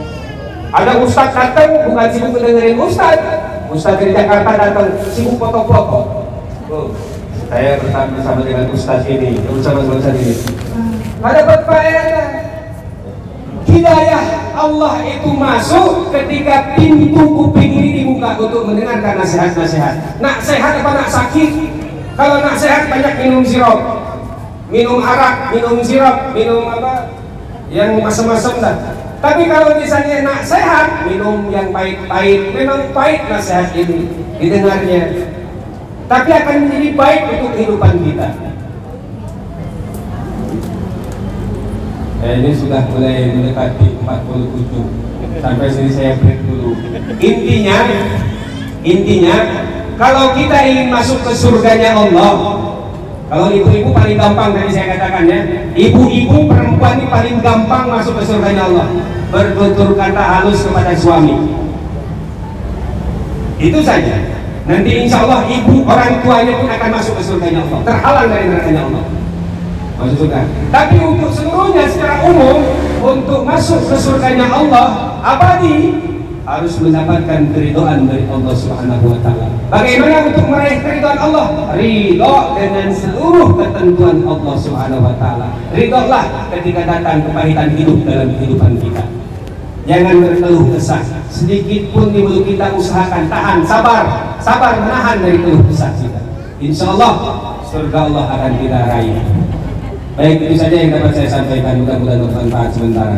Ada ustadz datang, bukan sibuk mendengarin ustadz dari Jakarta datang, sibuk foto-foto. Saya bersama dengan ustadz ini, bersama ustadz ini. Ada berfaedah. Hidayah Allah itu masuk ketika pintu kuping ini dibuka untuk mendengarkan nasihat-nasihat. Nak sehat apa nak sakit? Kalau nak sehat banyak minum sirup, minum arak, minum sirup, minum apa? Yang masam-masam dah. Tapi kalau misalnya nak sehat, minum yang pahit-pahit. Memang pahit nasihat ini didengarnya, tapi akan menjadi baik untuk kehidupan kita. Ini sudah mulai mendekati 47. Sampai sini saya break dulu. Intinya, kalau kita ingin masuk ke surganya Allah, kalau ibu-ibu paling gampang tadi saya katakan ya, ibu-ibu perempuan ini paling gampang masuk ke surganya Allah. Bertutur kata halus kepada suami. Itu saja. Nanti insya Allah ibu orang tuanya pun akan masuk ke surganya Allah, terhalang dari nerakanya Allah. Masuk surga. Tapi untuk seluruhnya secara umum, untuk masuk ke surganya Allah abadi, harus mendapatkan keridhaan dari Allah Subhanahu wa taala. Bagaimana untuk meraih keridhaan Allah? Ridho dengan seluruh ketentuan Allah Subhanahu wa taala. Ridholah ketika datang kepahitan hidup dalam kehidupan kita. Jangan berkeluh kesah. Sedikit pun di mulut kita usahakan tahan, sabar menahan dari keluh kesah kita. Insya Allah surga Allah akan kita raih. Baik, itu saja yang dapat saya sampaikan. Mudah-mudahan bermanfaat sementara.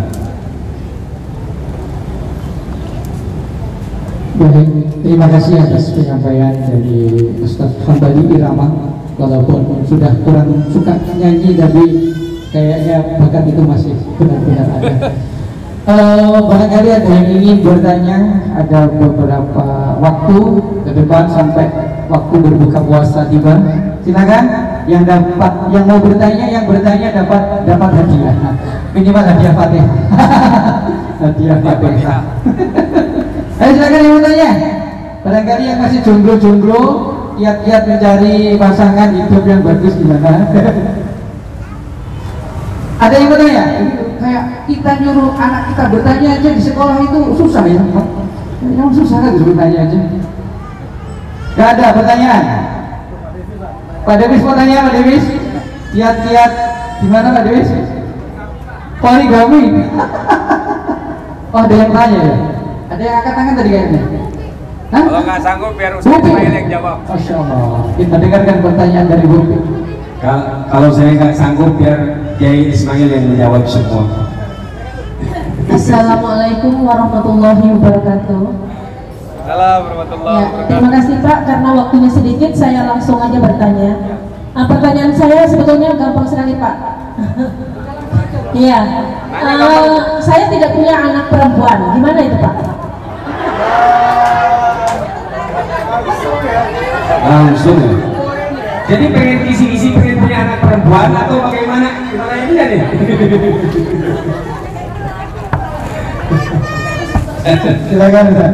Baik, terima kasih atas penyampaian dari Ustadz Hambali Irama. Walaupun sudah kurang suka nyanyi, tapi kayaknya bakat itu masih benar-benar ada. Barangkali ada yang ingin bertanya, ada beberapa waktu ke depan sampai waktu berbuka puasa tiba. Silakan yang mau bertanya, dapat hadiah. Minimal hadiah Fatihah. Hadiah Fatihah. Ayo silakan yang mau tanya. Barangkali yang masih jomblo-jomblo, kiat-kiat mencari pasangan hidup yang bagus gimana? Ada yang mau tanya? Kayak kita nyuruh anak kita bertanya aja di sekolah itu susah ya, Pak? Yang susah kan disuruh tanya aja. Gak ada pertanyaan. Pak Devis mau tanya, Pak Devis? Kiat-kiat gimana Pak Devis? Poligami. Oh, ada yang tanya ya? Ada yang angkat tangan tadi kayaknya? Hah? Kalau nggak sanggup biar Ustaz Ismail yang jawab. Masya Allah. Kita dengarkan pertanyaan dari Bupi. Kalau saya nggak sanggup biar Kiai Ismail yang menjawab semua. Assalamualaikum warahmatullahi wabarakatuh. Assalamualaikum warahmatullahi Ya, wabarakatuh. terima kasih Pak, karena waktunya sedikit saya langsung aja bertanya. Pertanyaan saya sebetulnya gampang sekali Pak. Iya, saya tidak punya anak perempuan, gimana itu Pak? Langsung ya. Jadi pengen isi pengen punya anak perempuan atau bagaimana? Gimana ini nih? Silakan Ustaz.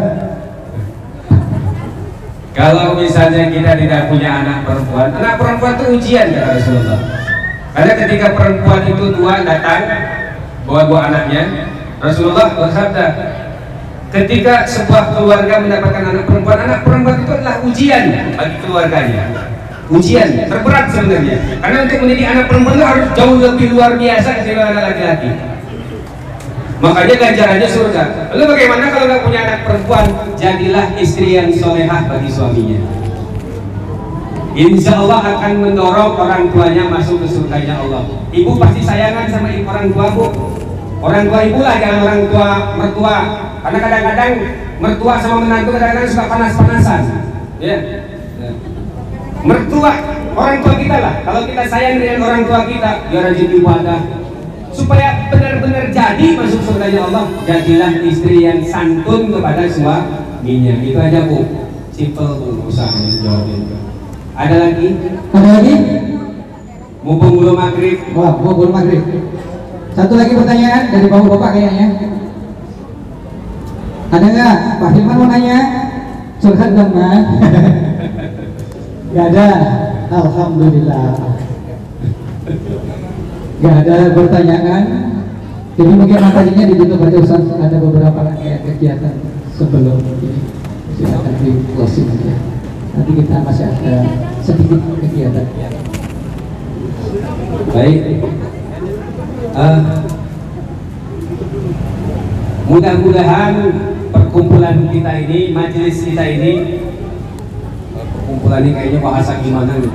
Kalau misalnya kita tidak punya anak perempuan itu ujian kata Rasulullah. Karena ketika perempuan itu tua datang, buah anaknya. Rasulullah bersabda, ketika sebuah keluarga mendapatkan anak perempuan itu adalah ujian bagi keluarganya. Ujian terberat sebenarnya, karena untuk menjadi anak perempuan itu harus jauh lebih luar biasa ketimbang anak laki-laki. Makanya ganjarannya surga. Lalu bagaimana kalau nggak punya anak perempuan? Jadilah istri yang solehah bagi suaminya. Insya Allah akan mendorong orang tuanya masuk ke surganya Allah. Ibu pasti sayangan sama orang tua bu. Orang tua ibu lah, jangan orang tua mertua. Karena kadang-kadang mertua sama menantu kadang-kadang suka panas-panasan. Ya. Mertua, orang tua kita lah. Kalau kita sayang dengan orang tua kita, dia rajin ibadah. Supaya benar-benar jadi masuk surganya Allah, jadilah istri yang santun kepada suaminya. Itu aja bu. Simple bu, usahanya jawabin. Ada lagi? Ada lagi? Mumpung belum maghrib. Wah, belum maghrib. Satu lagi pertanyaan dari bapak-bapak kayaknya. Ada nggak? Pak Hilman mau nanya? Curhat dong, Mas. Gak ada. Alhamdulillah. Gak ada pertanyaan. Jadi mungkin materinya ditutup aja Ustaz. Ada beberapa rangkaian kegiatan sebelum ini. Silakan di closing aja. Nanti kita masih ada sedikit kegiatan. Baik. Mudah-mudahan perkumpulan kita ini, majelis kita ini, perkumpulan ini kayaknya bahasa gimana nih?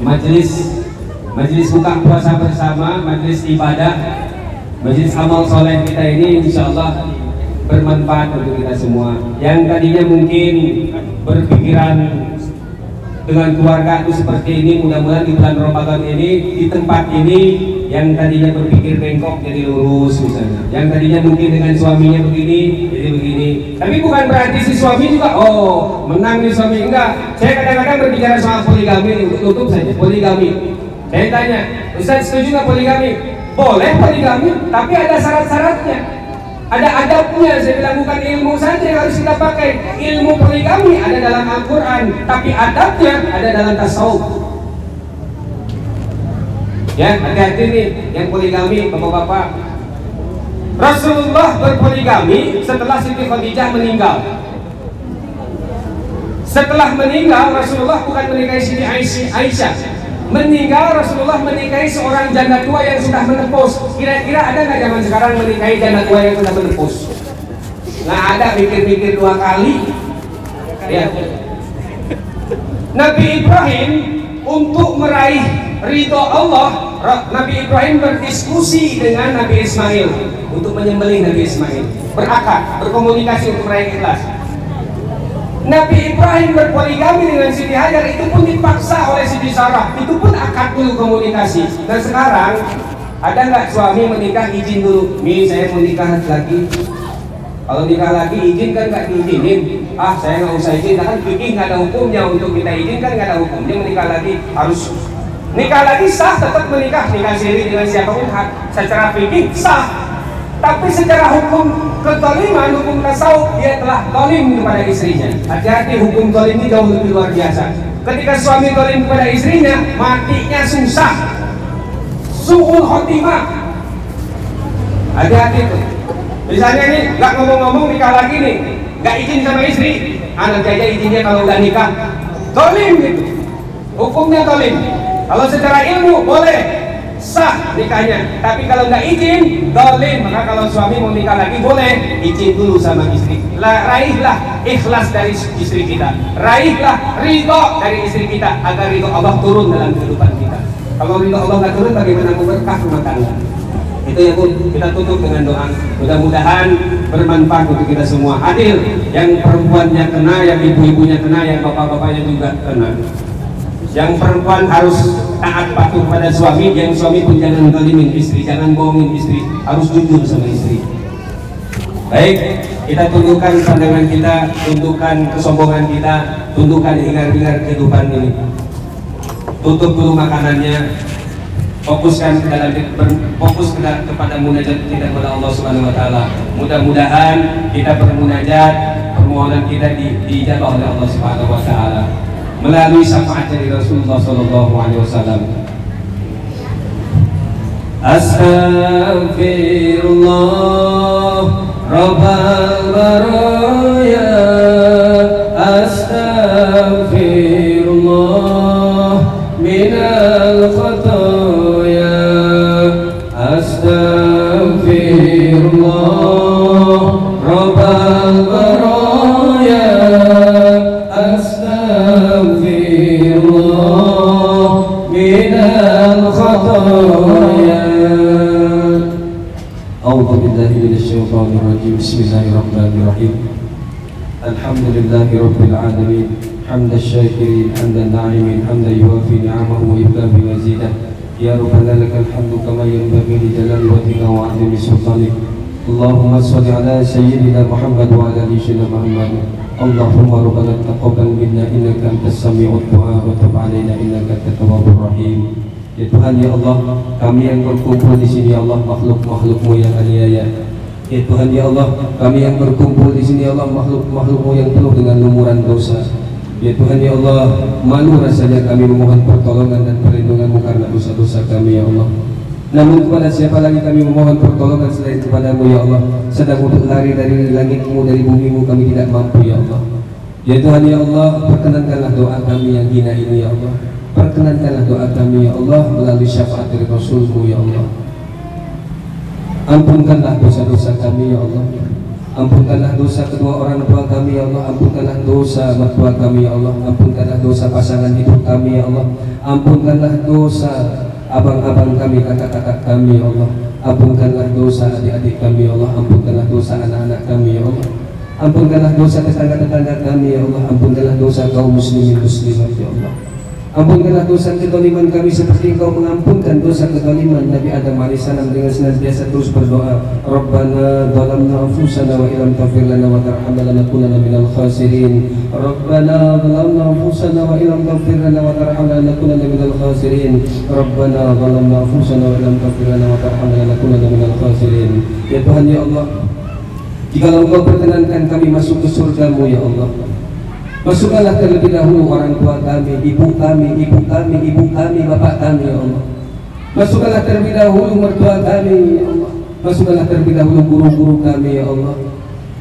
Majelis buka puasa bersama, majelis ibadah, majelis amal soleh kita ini insya Allah bermanfaat untuk kita semua. Yang tadinya mungkin berpikiran dengan keluarga itu seperti ini, mudah-mudahan di bulan Ramadan ini, di tempat ini, yang tadinya berpikir bengkok jadi lurus misalnya, yang tadinya mungkin dengan suaminya begini jadi begini. Tapi bukan berarti si suami juga menang nih suami, enggak. Saya kadang-kadang berbicara soal poligami, untuk tutup saja poligami. Saya tanya, Ustaz setuju nggak poligami? Boleh poligami, tapi ada syarat-syaratnya, ada adabnya. Saya bilang bukan ilmu saja yang harus kita pakai. Ilmu poligami ada dalam Al-Quran, tapi adabnya ada dalam tasawuf. Ya, hati-hati nih yang poligami, bapak-bapak. Rasulullah berpoligami setelah Siti Khadijah meninggal. Setelah meninggal, Rasulullah bukan menikahi Siti Aisyah. Meninggal, Rasulullah menikahi seorang janda tua yang sudah menepus. Kira-kira ada nggak zaman sekarang menikahi janda tua yang sudah menepus? Nggak ada, pikir-pikir dua kali. Ya. Nabi Ibrahim untuk meraih ridho Allah, Nabi Ibrahim berdiskusi dengan Nabi Ismail untuk menyembelih Nabi Ismail, berakad, berkomunikasi untuk meraih ikhlas. Nabi Ibrahim berpoligami dengan Siti Hajar, itu pun dipaksa oleh Siti Sarah, itu pun akad dulu komunikasi. Dan sekarang ada nggak suami menikah izin dulu, Mi saya mau nikah lagi. Kalau nikah lagi izin kan nggak diizinin, saya nggak usah izin, kan fikih nggak ada hukumnya untuk kita izin, kan nggak ada hukumnya. Menikah lagi harus nikah lagi sah, tetap menikah, nikah siri dengan siapapun secara fikih sah. Tapi secara hukum kezaliman, hukum tasawuf, dia telah zalim kepada istrinya. Hati-hati, hukum zalim ini jauh lebih luar biasa. Ketika suami zalim kepada istrinya, matinya susah, su'ul khotimah. Hati-hati tuh. Misalnya nih, nggak ngomong-ngomong nikah lagi nih, nggak izin sama istri, nanti aja izinnya kalau udah nikah, zalim gitu. Hukumnya zalim. Kalau secara ilmu boleh sah nikahnya, tapi kalau nggak izin zalim. Maka kalau suami mau nikah lagi boleh izin dulu sama istri. Raihlah ikhlas dari istri kita, raihlah ridho dari istri kita, agar ridho Allah turun dalam kehidupan kita. Kalau ridho Allah nggak turun, bagaimana mau berkah rumah tangga? Itu ya pun kita tutup dengan doa. Mudah-mudahan bermanfaat untuk kita semua. Adil, yang perempuannya kena, yang ibu-ibunya kena, yang bapak-bapaknya juga kena. Yang perempuan harus taat patuh pada suami, yang suami pun jangan zalimin istri, jangan bohongin istri, harus jujur sama istri. Baik, kita tundukkan pandangan kita, tundukkan kesombongan kita, tundukkan hingar-bingar kehidupan ini. Tutup dulu makanannya, fokuskan fokus kepada munajat kita kepada Allah Subhanahu wa taala. Mudah-mudahan kita bermunajat, permohonan kita dijabah oleh Allah Subhanahu wa taala melalui syafaat dari Rasulullah sallallahu alaihi wasallam. Astaghfirullah astaghfirullah rabbal baraya astaghfirullah minal khataya astaghfirullah rabbal baraya astaghfirullah minal khataya. A'udzu billahi minasyaitonir rajim. Bismillahirrahmanirrahim. Alhamdulillahi rabbil alamin. Hamdan syakirin, hamdan na'imin, hamdan yuwafi ni'amahu wa yukafi mazidah. Ya Rabbana lakal hamdu kama yanbaghi li jalali wajhika wa 'azimi sultanik. Allahumma shalli ala sayyidina Muhammad wa ala ali sayyidina Muhammad. Allahumma rabbana taqabbal minna innaka antas sami'ud du'a wa tub 'alaina innaka antat tawwabur rahim. Ya Tuhan ya Allah, kami yang berkumpul di sini ya Allah, makhluk-makhluk-Mu yang aniaya. Ya Tuhan ya Allah, kami yang berkumpul di sini ya Allah, makhluk-makhluk-Mu yang penuh dengan lumuran dosa. Ya Tuhan ya Allah, malu rasanya kami memohon pertolongan dan perlindungan-Mu karena dosa-dosa kami ya Allah. Namun kepada siapa lagi kami memohon pertolongan selain kepada-Mu ya Allah. Sedang untuk lari dari langit-Mu, dari bumi-Mu kami tidak mampu ya Allah. Ya Tuhan ya Allah, perkenankanlah doa kami yang hina ini ya Allah. Perkenankanlah doa kami ya Allah melalui syafaat dari Rasul-Mu ya Allah. Ampunkanlah dosa-dosa kami ya Allah. Ampunkanlah dosa kedua orang tua kami ya Allah. Ampunkanlah dosa mertua kami ya Allah. Ampunkanlah dosa pasangan hidup kami ya Allah. Ampunkanlah dosa abang-abang kami, kakak-kakak kami ya Allah. Ampunkanlah dosa adik-adik kami ya Allah. Ampunkanlah dosa anak-anak kami ya Allah. Ampunkanlah dosa tetangga-tetangga kami ya Allah. Ampunkanlah dosa kaum muslimin muslimat ya Allah. Ampunkanlah dosa kezaliman kami seperti Engkau mengampunkan dosa kezaliman Nabi Adam alaihissalam dengan senantiasa terus berdoa. Rabbana zalamna anfusana wa illam taghfir lana wa tarhamna lanakunanna minal khasirin. Rabbana zalamna anfusana wa illam taghfir lana wa tarhamna lanakunanna minal khasirin. Rabbana zalamna anfusana wa illam taghfir lana wa tarhamna lanakunanna minal khasirin. Ya Tuhan ya Allah, jika Engkau perkenankan kami masuk ke surga-Mu ya Allah, masukkanlah terlebih dahulu orang tua kami, ibu kami, bapak kami ya Allah. Masukkanlah terlebih dahulu mertua kami ya Allah. Masukkanlah terlebih dahulu guru-guru kami ya Allah.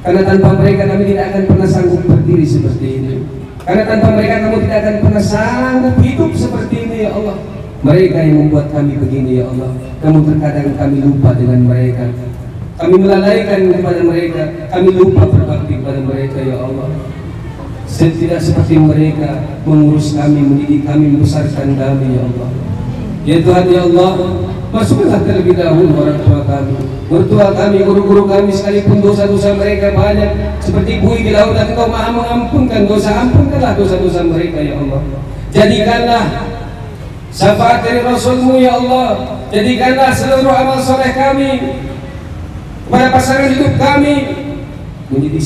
Karena tanpa mereka kami tidak akan pernah sanggup berdiri seperti ini. Karena tanpa mereka kamu tidak akan pernah sanggup hidup seperti ini ya Allah. Mereka yang membuat kami begini ya Allah. Namun terkadang kami lupa dengan mereka. Kami melalaikan kepada mereka. Kami lupa berbakti kepada mereka ya Allah. Tidak seperti mereka mengurus kami, mendidik kami, membesarkan kami ya Allah. Ya Tuhan ya Allah, masukkanlah terlebih dahulu orang tua kami, mertua kami, guru-guru kami, sekalipun dosa-dosa mereka banyak seperti buih di laut, dan Engkau maha mengampunkan dosa. Ampunkanlah dosa-dosa mereka ya Allah. Jadikanlah syafaat dari Rasul-Mu ya Allah. Jadikanlah seluruh amal soleh kami kepada pasangan hidup kami menjadi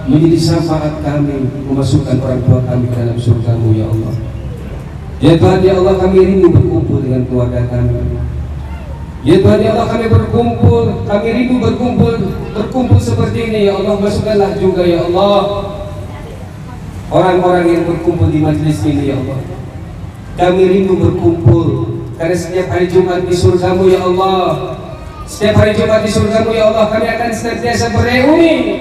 menjadi syafaat kami, memasukkan orang tua kami ke dalam surga-Mu ya Allah. Ya Tuhan ya Allah, kami rindu berkumpul dengan keluarga kami. Ya Tuhan ya Allah, kami rindu berkumpul seperti ini ya Allah. Masukkanlah juga ya Allah orang-orang yang berkumpul di majlis ini ya Allah. Kami rindu berkumpul karena setiap hari Jumat di surga-Mu ya Allah. Setiap hari Jumat di surga-Mu ya Allah, kami akan senantiasa bereuni,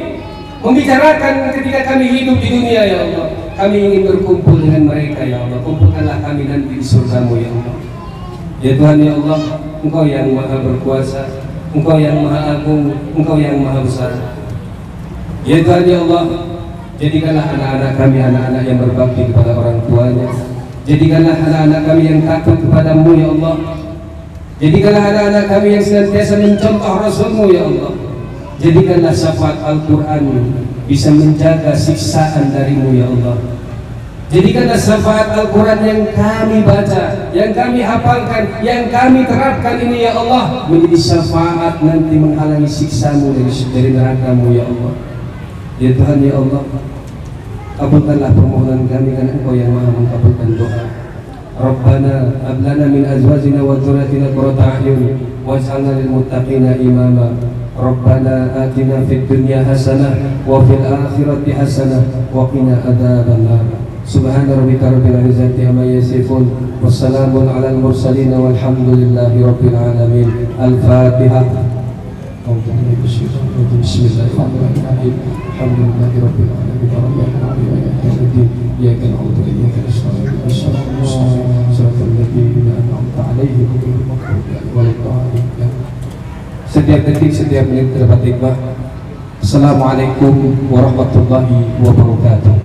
membicarakan ketika kami hidup di dunia ya Allah. Kami ingin berkumpul dengan mereka ya Allah. Kumpulkanlah kami nanti di surga-Mu ya Allah. Ya Tuhan ya Allah, Engkau yang maha berkuasa, Engkau yang maha agung, Engkau yang maha besar. Ya Tuhan ya Allah, jadikanlah anak-anak kami anak-anak yang berbakti kepada orang tuanya. Jadikanlah anak-anak kami yang takut kepada-Mu ya Allah. Jadikanlah anak-anak kami yang senantiasa mencontoh Rasul-Mu ya Allah. Jadikanlah syafaat Al-Quran bisa menjaga siksaan dari-Mu ya Allah. Jadikanlah syafaat Al-Quran yang kami baca, yang kami hafalkan, yang kami terapkan ini ya Allah, menjadi syafaat nanti menghalangi siksa-Mu dari neraka-Mu ya Allah. Ya Tuhan ya Allah, kabulkanlah permohonan kami karena Engkau yang maha mengabulkan doa. Rabbana hab lana min azwajina wa dhurriyyatina qurrata a'yun waj'alna lil muttaqina imama. Rabbana atina fid dunya hasanah wa fil akhirati hasanah wa qina adzabannar. Subhana rabbika rabbil izzati amma yasifun, wassalamun alal mursalin, walhamdulillahi rabbil alamin. Al-Fatihah. Bismillahirrahmanirrahim. Alhamdulillahi rabbil alamin. Arrahmanir rahim. Maliki yaumiddin. Iyyaka na'budu wa iyyaka nasta'in. Ihdinas siratal ladzina an'amta 'alaihim ghairil maghdubi 'alaihim waladdallin. Setiap detik, setiap menit terdapat hikmah. Assalamualaikum warahmatullahi wabarakatuh.